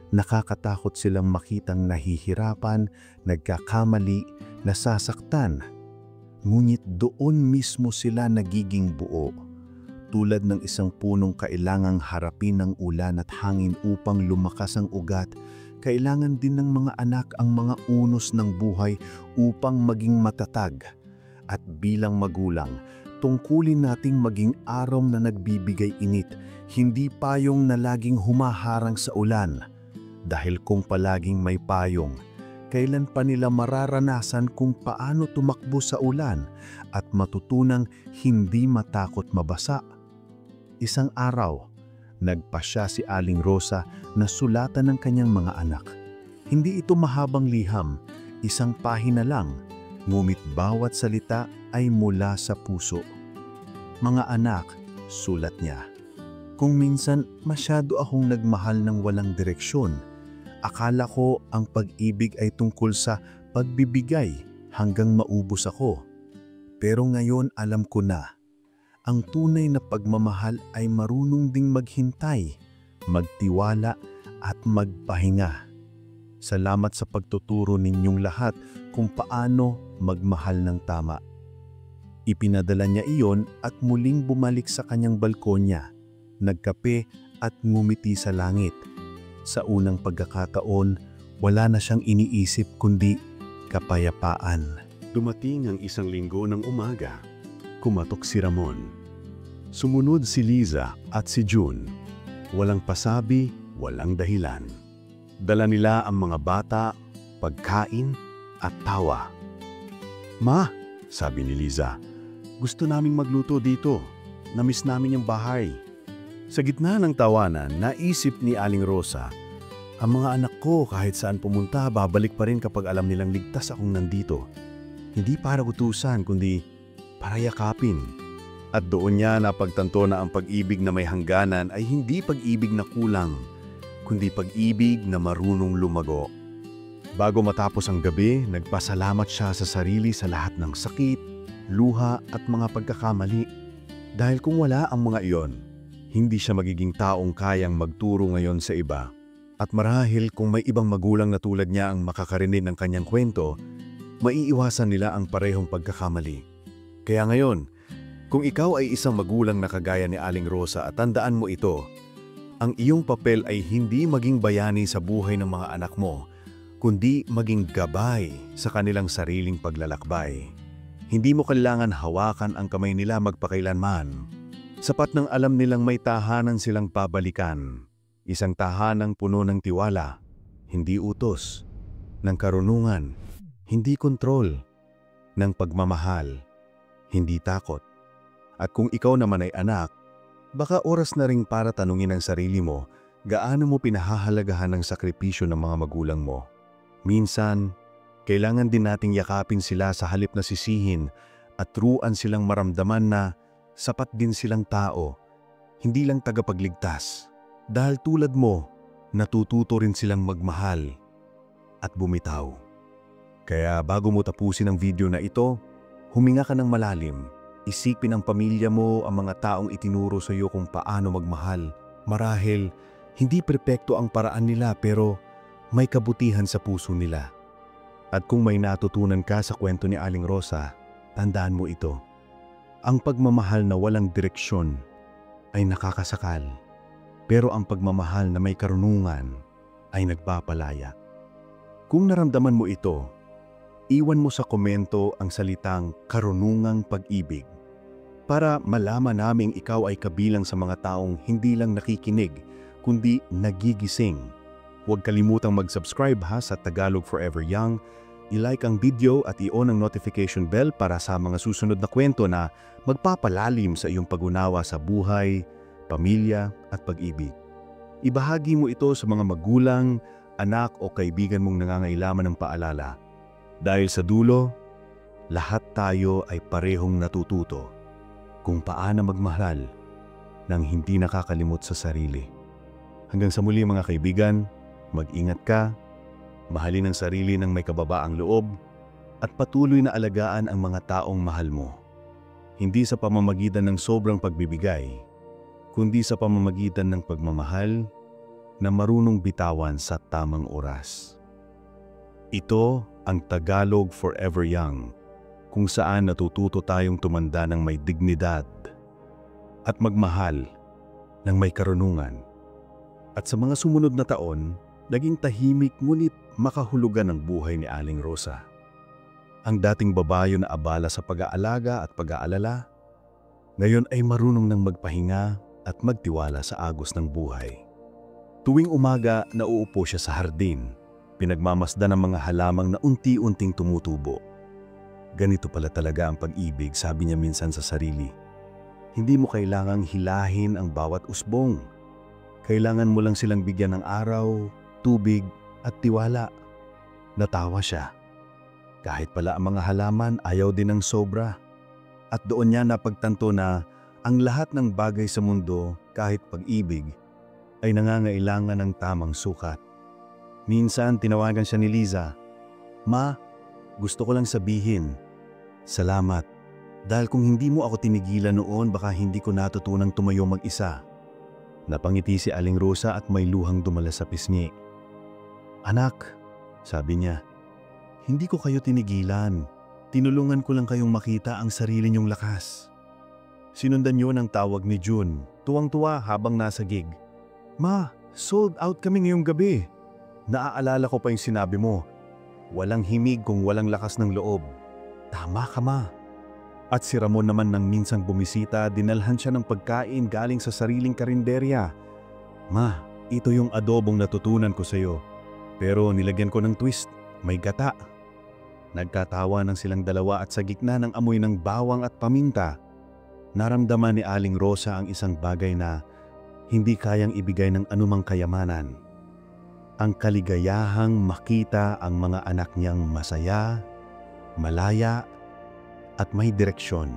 Nakakatakot silang makitang nahihirapan, nagkakamali, nasasaktan. Ngunit doon mismo sila nagiging buo. Tulad ng isang punong kailangang harapin ng ulan at hangin upang lumakas ang ugat, kailangan din ng mga anak ang mga unos ng buhay upang maging matatag. At bilang magulang, tungkulin nating maging araw na nagbibigay init, hindi payong na laging humaharang sa ulan. Dahil kung palaging may payong, kailan pa nila mararanasan kung paano tumakbo sa ulan at matutunang hindi matakot mabasa? Isang araw, nagpasya si Aling Rosa na sulatan ng kanyang mga anak. Hindi ito mahabang liham, isang pahina lang, ngunit bawat salita ay mula sa puso. Mga anak, sulat niya, kung minsan masyado akong nagmahal ng walang direksyon. Akala ko ang pag-ibig ay tungkol sa pagbibigay hanggang maubos ako. Pero ngayon alam ko na, ang tunay na pagmamahal ay marunong ding maghintay, magtiwala at magpahinga. Salamat sa pagtuturo ninyong lahat kung paano magmahal ng tama. Ipinadala niya iyon at muling bumalik sa kanyang balkonya, nagkape at ngumiti sa langit. Sa unang pagkakataon, wala na siyang iniisip kundi kapayapaan. Dumating ang isang linggo ng umaga. Kumatok si Ramon. Sumunod si Liza at si June. Walang pasabi, walang dahilan. Dala nila ang mga bata, pagkain at tawa. "Ma," sabi ni Liza, "gusto naming magluto dito. Namiss namin yung bahay." Sa gitna ng tawanan, naisip ni Aling Rosa, ang mga anak ko kahit saan pumunta, babalik pa rin kapag alam nilang ligtas akong nandito. Hindi para utusan, kundi para yakapin. At doon niya napagtanto na ang pag-ibig na may hangganan ay hindi pag-ibig na kulang, kundi pag-ibig na marunong lumago. Bago matapos ang gabi, nagpasalamat siya sa sarili sa lahat ng sakit, luha at mga pagkakamali. Dahil kung wala ang mga iyon, hindi siya magiging taong kayang magturo ngayon sa iba. At marahil kung may ibang magulang na tulad niya ang makakarinig ng kanyang kwento, maiiwasan nila ang parehong pagkakamali. Kaya ngayon, kung ikaw ay isang magulang na kagaya ni Aling Rosa at tandaan mo ito, ang iyong papel ay hindi maging bayani sa buhay ng mga anak mo, kundi maging gabay sa kanilang sariling paglalakbay. Hindi mo kailangan hawakan ang kamay nila magpakailanman. Sapat nang alam nilang may tahanan silang pabalikan. Isang tahanang puno ng tiwala, hindi utos, ng karunungan, hindi kontrol, ng pagmamahal, hindi takot. At kung ikaw naman ay anak, Baka oras na ring para tanungin ang sarili mo, gaano mo pinahahalagahan ang sakripisyo ng mga magulang mo. Minsan, kailangan din nating yakapin sila sa halip na sisihin at turuan silang maramdaman na sapat din silang tao, hindi lang tagapagligtas. Dahil tulad mo, natututo rin silang magmahal at bumitaw. Kaya bago mo tapusin ang video na ito, huminga ka ng malalim. Isipin ang pamilya mo, ang mga taong itinuro sa iyo kung paano magmahal. Marahil, hindi perpekto ang paraan nila pero may kabutihan sa puso nila. At kung may natutunan ka sa kwento ni Aling Rosa, tandaan mo ito. Ang pagmamahal na walang direksyon ay nakakasakal. Pero ang pagmamahal na may karunungan ay nagpapalaya. Kung naramdaman mo ito, iwan mo sa komento ang salitang karunungang pag-ibig para malaman naming ikaw ay kabilang sa mga taong hindi lang nakikinig, kundi nagigising. Huwag kalimutang mag-subscribe sa Tagalog Forever Young, i-like ang video at i-on ang notification bell para sa mga susunod na kwento na magpapalalim sa iyong pag-unawa sa buhay, pamilya at pag-ibig. Ibahagi mo ito sa mga magulang, anak o kaibigan mong nangangailangan ng paalala. Dahil sa dulo, lahat tayo ay parehong natututo kung paano magmahal nang hindi nakakalimot sa sarili. Hanggang sa muli mga kaibigan, mag-ingat ka, mahalin ang sarili ng may kababaang loob, at patuloy na alagaan ang mga taong mahal mo. Hindi sa pamamagitan ng sobrang pagbibigay, kundi sa pamamagitan ng pagmamahal na marunong bitawan sa tamang oras. Ito ang Tagalog Forever Young, kung saan natututo tayong tumanda ng may dignidad at magmahal ng may karunungan. At sa mga sumunod na taon, naging tahimik ngunit makahulugan ang buhay ni Aling Rosa. Ang dating babayo na abala sa pag-aalaga at pag-aalala, ngayon ay marunong ng magpahinga at magtiwala sa agos ng buhay. Tuwing umaga, nauupo siya sa hardin, pinagmamasdan ang mga halamang na unti-unting tumutubo. Ganito pala talaga ang pag-ibig, sabi niya minsan sa sarili. Hindi mo kailangang hilahin ang bawat usbong. Kailangan mo lang silang bigyan ng araw, tubig at tiwala. Natawa siya. Kahit pala ang mga halaman ayaw din ng sobra. At doon niya napagtanto na ang lahat ng bagay sa mundo, kahit pag-ibig, ay nangangailangan ng tamang sukat. Minsan tinawagan siya ni Liza, "Ma, gusto ko lang sabihin, salamat. Dahil kung hindi mo ako tinigilan noon, baka hindi ko natutunang tumayo mag-isa." Napangiti si Aling Rosa at may luhang dumala sa pisngi. "Anak," sabi niya, "hindi ko kayo tinigilan. Tinulungan ko lang kayong makita ang sarili niyong lakas." Sinundan niyo ng tawag ni June, tuwang-tuwa habang nasa gig. "Ma, sold out kami ngayong gabi. Naaalala ko pa yung sinabi mo, walang himig kung walang lakas ng loob." "Tama ka, Ma." At si Ramon naman nang minsang bumisita, dinalhan siya ng pagkain galing sa sariling karinderya. "Ma, ito yung adobong natutunan ko sa'yo. Pero nilagyan ko ng twist, may gata." Nagkatawa ng silang dalawa at sa gitna ng amoy ng bawang at paminta, naramdaman ni Aling Rosa ang isang bagay na hindi kayang ibigay ng anumang kayamanan. Ang kaligayahang makita ang mga anak niyang masaya, malaya, at may direksyon.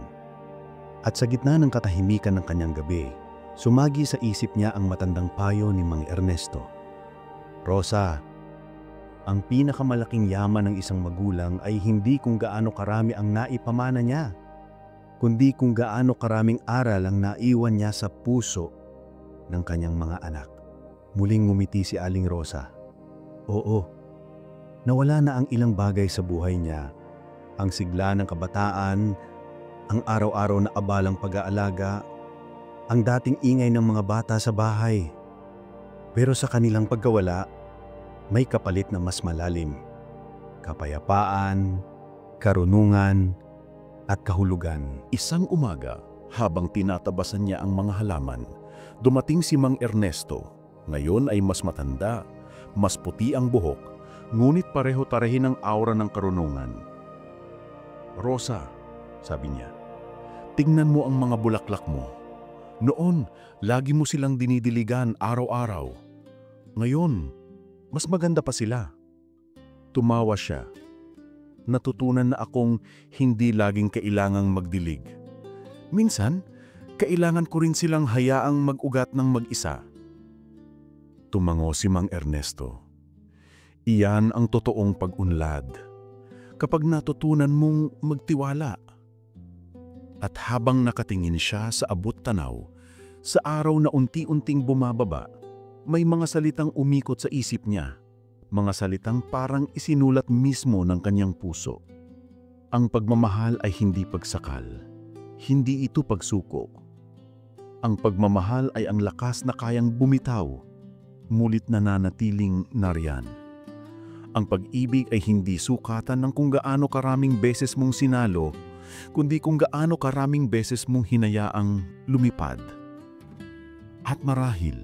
At sa gitna ng katahimikan ng kanyang gabi, sumagi sa isip niya ang matandang payo ni Mang Ernesto. "Rosa, ang pinakamalaking yaman ng isang magulang ay hindi kung gaano karami ang naipamana niya, kundi kung gaano karaming aral ang naiwan niya sa puso ng kanyang mga anak." Muling ngumiti si Aling Rosa. Oo, nawala na ang ilang bagay sa buhay niya. Ang sigla ng kabataan, ang araw-araw na abalang pag-aalaga, ang dating ingay ng mga bata sa bahay. Pero sa kanilang pagkawala, may kapalit na mas malalim. Kapayapaan, karunungan, at kahulugan. Isang umaga, habang tinatabasan niya ang mga halaman, dumating si Mang Ernesto. Ngayon ay mas matanda, mas puti ang buhok, ngunit pareho-tarehin ang aura ng karunungan. "Rosa," sabi niya, "tingnan mo ang mga bulaklak mo. Noon, lagi mo silang dinidiligan araw-araw. Ngayon, mas maganda pa sila. Tumawa siya. Natutunan na akong hindi laging kailangang magdilig. Minsan, kailangan ko rin silang hayaang mag-ugat ng mag-isa. Tumango si Mang Ernesto. Iyan ang totoong pag-unlad. Kapag natutunan mong magtiwala. At habang nakatingin siya sa abot tanaw, sa araw na unti-unting bumababa, may mga salitang umikot sa isip niya. Mga salitang parang isinulat mismo ng kanyang puso. Ang pagmamahal ay hindi pagsakal. Hindi ito pagsuko. Ang pagmamahal ay ang lakas na kayang bumitaw, mulit nananatiling nariyan. Ang pag-ibig ay hindi sukatan ng kung gaano karaming beses mong sinalo, kundi kung gaano karaming beses mong hinayaang lumipad. At marahil,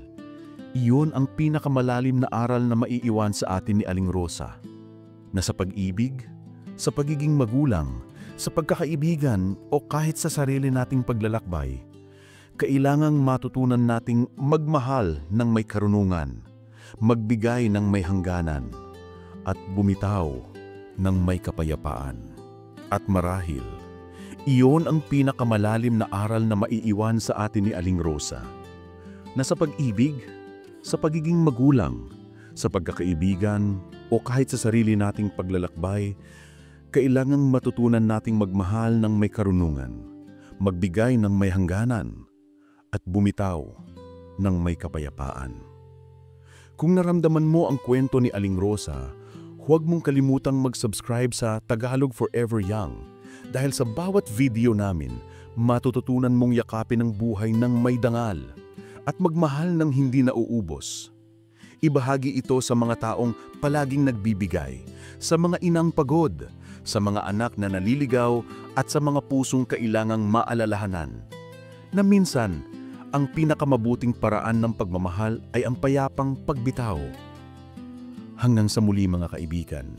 iyon ang pinakamalalim na aral na maiiwan sa atin ni Aling Rosa, na sa pag-ibig, sa pagiging magulang, sa pagkakaibigan o kahit sa sarili nating paglalakbay, kailangang matutunan nating magmahal ng may karunungan, magbigay ng may hangganan, at bumitaw ng may kapayapaan. At marahil, iyon ang pinakamalalim na aral na maiiwan sa atin ni Aling Rosa, na sa pag-ibig, sa pagiging magulang, sa pagkakaibigan o kahit sa sarili nating paglalakbay, kailangang matutunan nating magmahal ng may karunungan, magbigay ng may hangganan, at bumitaw ng may kapayapaan. Kung naramdaman mo ang kwento ni Aling Rosa, huwag mong kalimutang mag-subscribe sa Tagalog Forever Young dahil sa bawat video namin, matututunan mong yakapin ang buhay ng may dangal at magmahal ng hindi nauubos. Ibahagi ito sa mga taong palaging nagbibigay, sa mga inang pagod, sa mga anak na naliligaw at sa mga pusong kailangang maalalahanan. Na minsan, ang pinakamabuting paraan ng pagmamahal ay ang payapang pagbitaw. Hanggang sa muli mga kaibigan,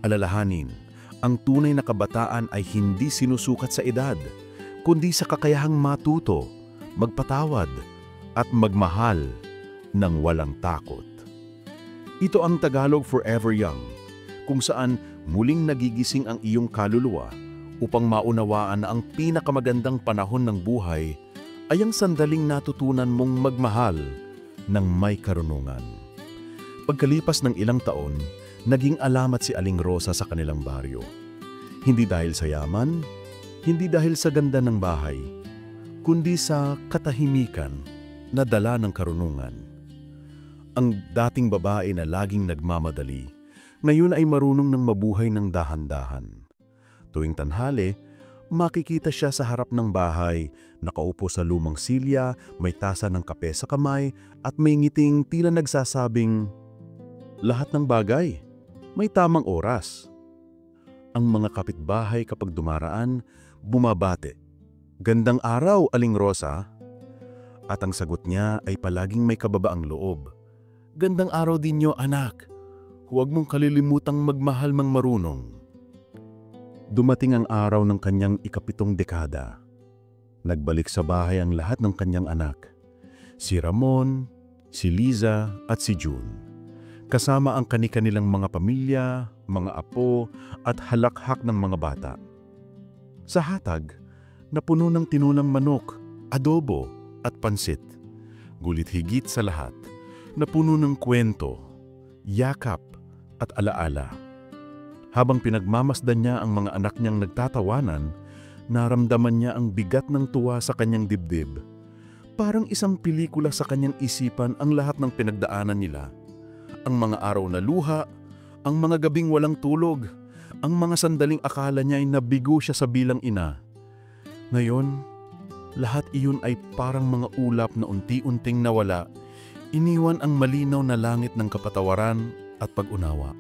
alalahanin, ang tunay na kabataan ay hindi sinusukat sa edad, kundi sa kakayahang matuto, magpatawad, at magmahal ng walang takot. Ito ang Tagalog Forever Young, kung saan muling nagigising ang iyong kaluluwa upang maunawaan na ang pinakamagandang panahon ng buhay ay ang sandaling natutunan mong magmahal ng may karunungan. Pagkalipas ng ilang taon, naging alamat si Aling Rosa sa kanilang baryo. Hindi dahil sa yaman, hindi dahil sa ganda ng bahay, kundi sa katahimikan na dala ng karunungan. Ang dating babae na laging nagmamadali, ngayon ay marunong ng mabuhay ng dahan-dahan. Tuwing tanghali, makikita siya sa harap ng bahay, nakaupo sa lumang silya, may tasa ng kape sa kamay at may ngiting tila nagsasabing, lahat ng bagay, may tamang oras. Ang mga kapitbahay kapag dumaraan, bumabate. Gandang araw, Aling Rosa. At ang sagot niya ay palaging may kababaang loob. Gandang araw din niyo, anak. Huwag mong kalilimutang magmahal mang marunong. Dumating ang araw ng kanyang ika-7 dekada. Nagbalik sa bahay ang lahat ng kanyang anak. Si Ramon, si Liza at si June. Kasama ang kani-kanilang mga pamilya, mga apo at halakhak ng mga bata. Sa hatag, napuno ng tinunang manok, adobo at pansit. Gulit higit sa lahat, napuno ng kwento, yakap at alaala. Habang pinagmamasdan niya ang mga anak niyang nagtatawanan, naramdaman niya ang bigat ng tuwa sa kanyang dibdib. Parang isang pelikula sa kanyang isipan ang lahat ng pinagdaanan nila. Ang mga araw na luha, ang mga gabing walang tulog, ang mga sandaling akala niya ay nabigo siya sa bilang ina. Ngayon, lahat iyon ay parang mga ulap na unti-unting nawala, iniwan ang malinaw na langit ng kapatawaran at pag-unawa.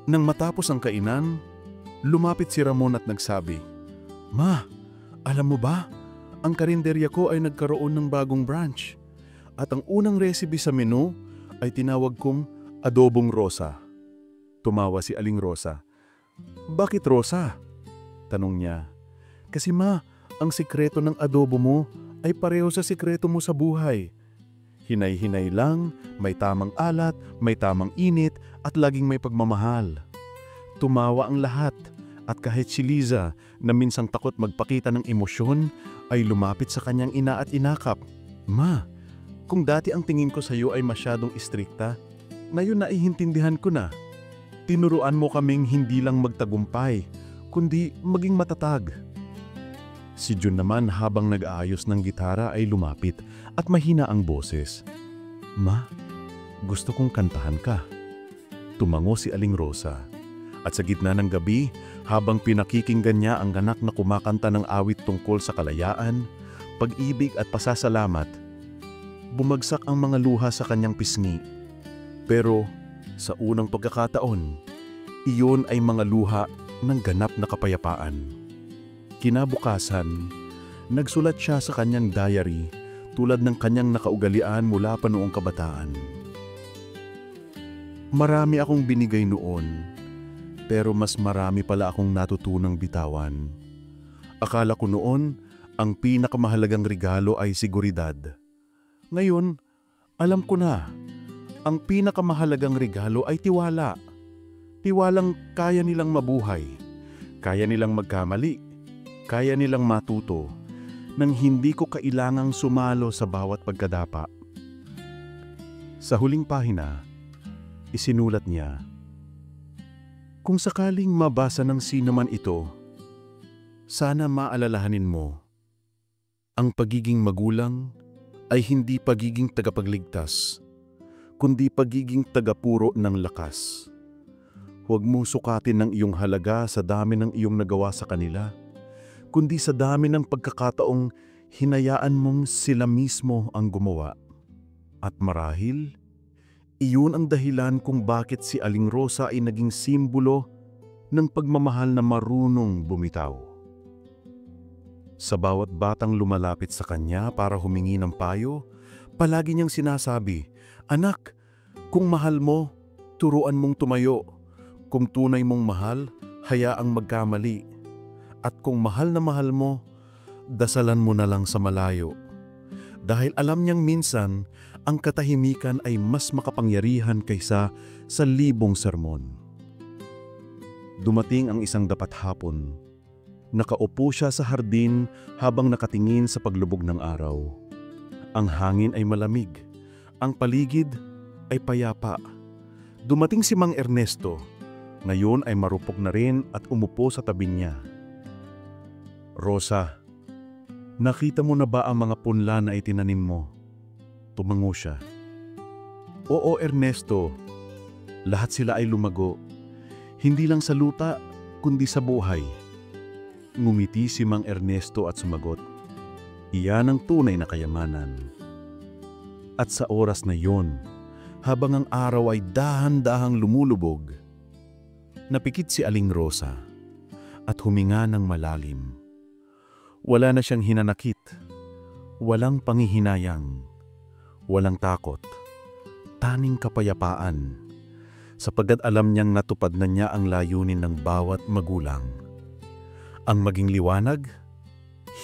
Nang matapos ang kainan, lumapit si Ramon at nagsabi, "Ma, alam mo ba, ang karinderya ko ay nagkaroon ng bagong branch. At ang unang recipe sa menu ay tinawag kong adobong Rosa." Tumawa si Aling Rosa. "Bakit Rosa?" tanong niya. "Kasi ma, ang sikreto ng adobo mo ay pareho sa sikreto mo sa buhay. Hinay-hinay lang, may tamang alat, may tamang init at laging may pagmamahal. Tumawa ang lahat at kahit si Liza na minsang takot magpakita ng emosyon ay lumapit sa kanyang ina at inakap. Ma, kung dati ang tingin ko sa iyo ay masyadong istrikta, ngayon naiintindihan ko na. Tinuruan mo kaming hindi lang magtagumpay, kundi maging matatag. Si Jun naman habang nag-aayos ng gitara ay lumapit at mahina ang boses. Ma, gusto kong kantahan ka. Tumango si Aling Rosa. At sa gitna ng gabi, habang pinakikinggan niya ang anak na kumakanta ng awit tungkol sa kalayaan, pag-ibig at pasasalamat, bumagsak ang mga luha sa kanyang pisngi. Pero sa unang pagkakataon, iyon ay mga luha ng ganap na kapayapaan. Kinabukasan, nagsulat siya sa kanyang diary tulad ng kanyang nakaugalian mula pa noong kabataan. Marami akong binigay noon, pero mas marami pala akong natutunang bitawan. Akala ko noon, ang pinakamahalagang regalo ay seguridad. Ngayon, alam ko na, ang pinakamahalagang regalo ay tiwala. Tiwalang kaya nilang mabuhay, kaya nilang magkamali, kaya nilang matuto, nang hindi ko kailangang sumalo sa bawat pagkadapa. Sa huling pahina, isinulat niya, kung sakaling mabasa ng sino man ito, sana maalalahanin mo, ang pagiging magulang ay hindi pagiging tagapagligtas, kundi pagiging tagapuro ng lakas. Huwag mo sukatin ng iyong halaga sa dami ng iyong nagawa sa kanila, kundi sa dami ng pagkakataong hinayaan mong sila mismo ang gumawa. At marahil, iyon ang dahilan kung bakit si Aling Rosa ay naging simbolo ng pagmamahal na marunong bumitaw. Sa bawat batang lumalapit sa kanya para humingi ng payo, palagi niyang sinasabi, "Anak, kung mahal mo, turuan mong tumayo. Kung tunay mong mahal, hayaang magkamali. At kung mahal na mahal mo, dasalan mo na lang sa malayo." Dahil alam niyang minsan, ang katahimikan ay mas makapangyarihan kaysa sa libong sermon. Dumating ang isang dapat hapon. Nakaupo siya sa hardin habang nakatingin sa paglubog ng araw. Ang hangin ay malamig. Ang paligid ay payapa. Dumating si Mang Ernesto. Ngayon ay marupok na rin at umupo sa tabi niya. "Rosa, nakita mo na ba ang mga punla na itinanim mo?" Tumango siya. "Oo, Ernesto. Lahat sila ay lumago. Hindi lang sa luta, kundi sa buhay." Ngumiti si Mang Ernesto at sumagot, "Iyan ang tunay na kayamanan." At sa oras na yon, habang ang araw ay dahan-dahang lumulubog, napikit si Aling Rosa at huminga ng malalim. Wala na siyang hinanakit, walang panghihinayang, walang takot, taning kapayapaan, sapagkat alam niyang natupad na niya ang layunin ng bawat magulang. Ang maging liwanag,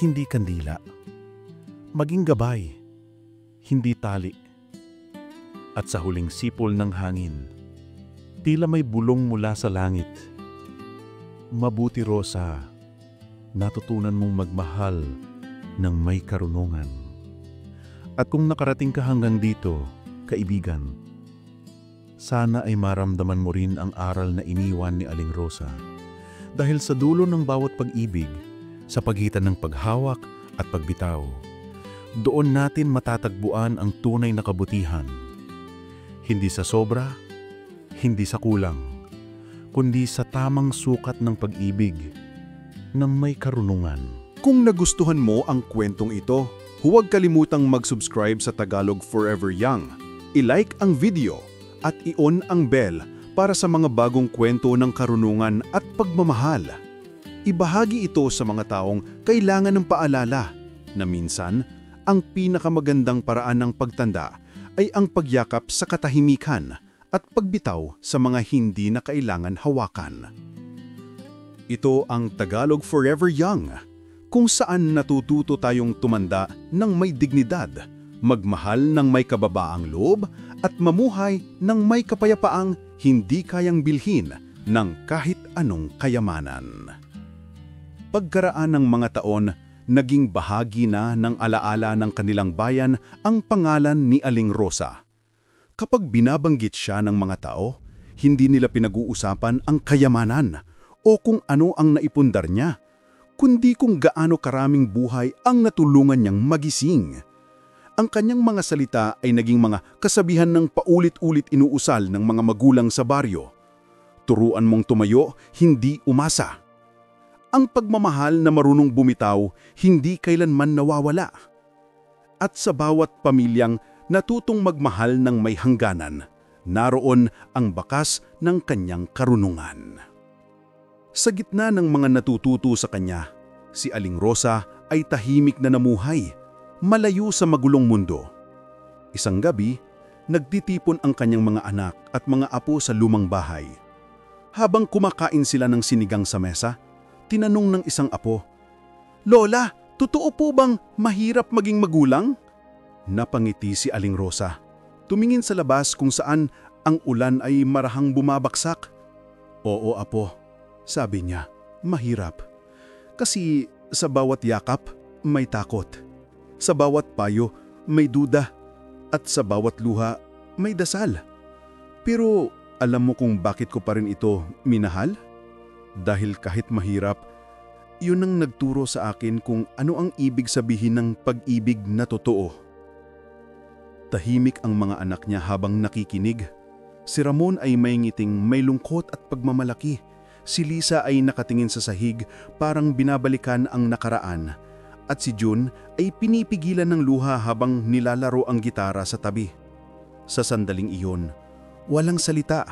hindi kandila. Maging gabay, hindi tali. At sa huling sipol ng hangin, tila may bulong mula sa langit. "Mabuti, Rosa, natutunan mong magmahal ng may karunungan." At kung nakarating ka hanggang dito, kaibigan, sana ay maramdaman mo rin ang aral na iniwan ni Aling Rosa. Dahil sa dulo ng bawat pag-ibig, sa pagitan ng paghawak at pagbitaw, doon natin matatagpuan ang tunay na kabutihan. Hindi sa sobra, hindi sa kulang, kundi sa tamang sukat ng pag-ibig ng may karunungan. Kung nagustuhan mo ang kwentong ito, huwag kalimutang mag-subscribe sa Tagalog Forever Young. I-like ang video at i-on ang bell para sa mga bagong kwento ng karunungan at pagmamahal. Ibahagi ito sa mga taong kailangan ng paalala na minsan, ang pinakamagandang paraan ng pagtanda ay ang pagyakap sa katahimikan at pagbitaw sa mga hindi na kailangan hawakan. Ito ang Tagalog Forever Young, kung saan natututo tayong tumanda ng may dignidad, magmahal ng may kababaang loob at mamuhay ng may kapayapaang hindi kayang bilhin ng kahit anong kayamanan. Pagkaraan ng mga taon, naging bahagi na ng alaala ng kanilang bayan ang pangalan ni Aling Rosa. Kapag binabanggit siya ng mga tao, hindi nila pinag-uusapan ang kayamanan o kung ano ang naipundar niya, kundi kung gaano karaming buhay ang natulungan niyang magising. Ang kanyang mga salita ay naging mga kasabihan ng paulit-ulit inuusal ng mga magulang sa baryo. Turuan mong tumayo, hindi umasa. Ang pagmamahal na marunong bumitaw, hindi kailanman nawawala. At sa bawat pamilyang natutong magmahal ng may hangganan, naroon ang bakas ng kanyang karunungan. Sa gitna ng mga natututo sa kanya, si Aling Rosa ay tahimik na namuhay, malayo sa magulong mundo. Isang gabi, nagtitipon ang kanyang mga anak at mga apo sa lumang bahay. Habang kumakain sila ng sinigang sa mesa, tinanong ng isang apo, "Lola, totoo po bang mahirap maging magulang?" Napangiti si Aling Rosa. Tumingin sa labas kung saan ang ulan ay marahang bumabaksak. "Oo, apo," sabi niya, "mahirap. Kasi sa bawat yakap, may takot. Sa bawat payo, may duda. At sa bawat luha, may dasal. Pero alam mo kung bakit ko pa rin ito minahal? Dahil kahit mahirap, yun ang nagturo sa akin kung ano ang ibig sabihin ng pag-ibig na totoo." Tahimik ang mga anak niya habang nakikinig. Si Ramon ay may ngiting may lungkot at pagmamalaki. Si Lisa ay nakatingin sa sahig, parang binabalikan ang nakaraan. At si June ay pinipigilan ng luha habang nilalaro ang gitara sa tabi. Sa sandaling iyon, walang salita,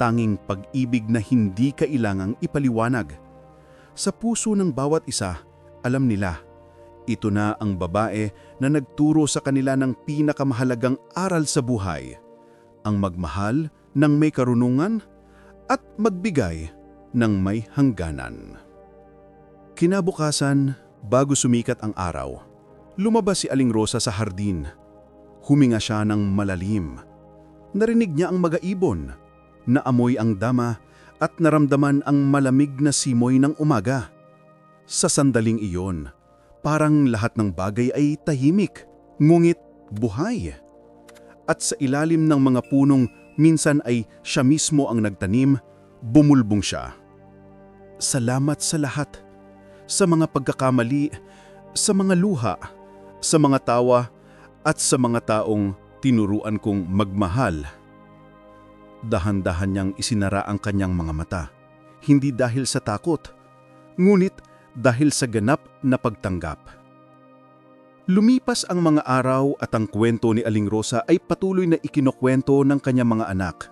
tanging pag-ibig na hindi kailangang ipaliwanag. Sa puso ng bawat isa, alam nila, ito na ang babae na nagturo sa kanila ng pinakamahalagang aral sa buhay, ang magmahal ng may karunungan at magbigay ng may hangganan. Kinabukasan, bago sumikat ang araw, lumabas si Aling Rosa sa hardin. Huminga siya ng malalim. Narinig niya ang mag-aibon, naamoy ang dama at naramdaman ang malamig na simoy ng umaga. Sa sandaling iyon, parang lahat ng bagay ay tahimik, ngunit buhay. At sa ilalim ng mga punong minsan ay siya mismo ang nagtanim, bumulbong siya. Salamat sa lahat. Sa mga pagkakamali, sa mga luha, sa mga tawa, at sa mga taong tinuruan kong magmahal. Dahan-dahan niyang isinara ang kanyang mga mata, hindi dahil sa takot, ngunit dahil sa ganap na pagtanggap. Lumipas ang mga araw at ang kwento ni Aling Rosa ay patuloy na ikinukwento ng kanyang mga anak.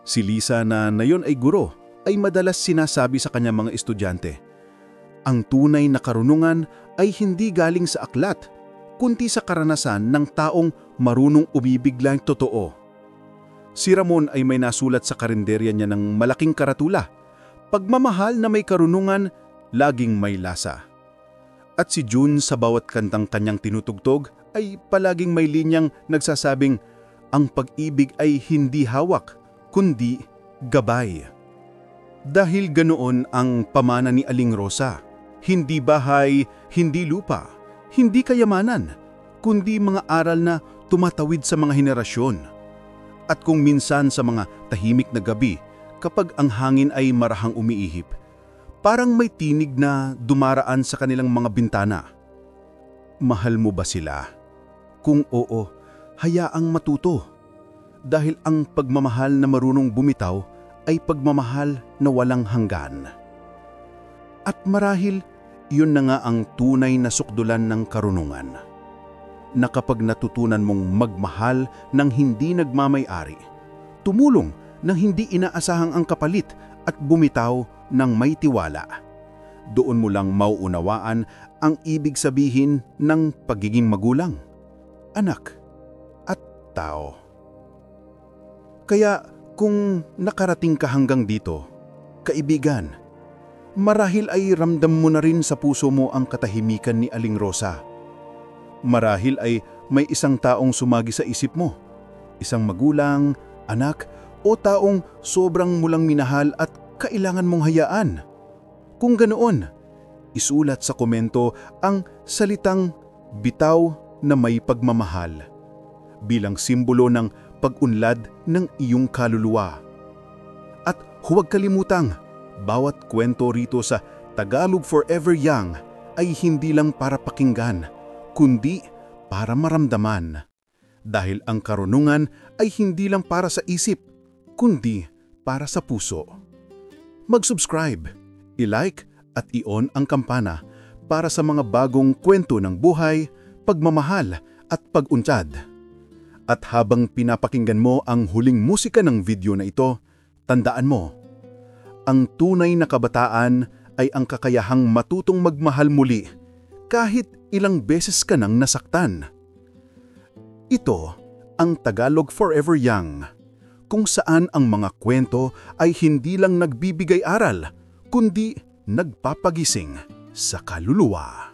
Si Lisa na nayon ay guro, ay madalas sinasabi sa kanyang mga estudyante, ang tunay na karunungan ay hindi galing sa aklat, kundi sa karanasan ng taong marunong umibig lang totoo. Si Ramon ay may nasulat sa karinderya niya ng malaking karatula, pagmamahal na may karunungan, laging may lasa. At si June sa bawat kantang kanyang tinutugtog ay palaging may linyang nagsasabing, ang pag-ibig ay hindi hawak, kundi gabay. Dahil ganoon ang pamana ni Aling Rosa, hindi bahay, hindi lupa, hindi kayamanan, kundi mga aral na tumatawid sa mga henerasyon. At kung minsan sa mga tahimik na gabi, kapag ang hangin ay marahang umiihip, parang may tinig na dumaraan sa kanilang mga bintana. Mahal mo ba sila? Kung oo, hayaang matuto. Dahil ang pagmamahal na marunong bumitaw ay pagmamahal na walang hanggan. At marahil, yun na nga ang tunay na sukdulan ng karunungan. Na kapag natutunan mong magmahal ng hindi nagmamay-ari, tumulong ng hindi inaasahang ang kapalit at bumitaw ng may tiwala, doon mo lang mauunawaan ang ibig sabihin ng pagiging magulang, anak, at tao. Kaya kung nakarating ka hanggang dito, kaibigan, marahil ay ramdam mo na rin sa puso mo ang katahimikan ni Aling Rosa. Marahil ay may isang taong sumagi sa isip mo, isang magulang, anak, o taong sobrang mulang minahal at kailangan mong hayaan. Kung ganoon, isulat sa komento ang salitang bitaw na may pagmamahal bilang simbolo ng pag-unlad ng iyong kaluluwa. At huwag kalimutang, bawat kwento rito sa Tagalog Forever Young ay hindi lang para pakinggan, kundi para maramdaman. Dahil ang karunungan ay hindi lang para sa isip, kundi para sa puso. Mag-subscribe, i-like at i-on ang kampana para sa mga bagong kwento ng buhay, pagmamahal at pag-unlad. At habang pinapakinggan mo ang huling musika ng video na ito, tandaan mo, ang tunay na kabataan ay ang kakayahang matutong magmahal muli kahit ilang beses ka nang nasaktan. Ito ang Tagalog Forever Young, kung saan ang mga kwento ay hindi lang nagbibigay aral, kundi nagpapagising sa kaluluwa.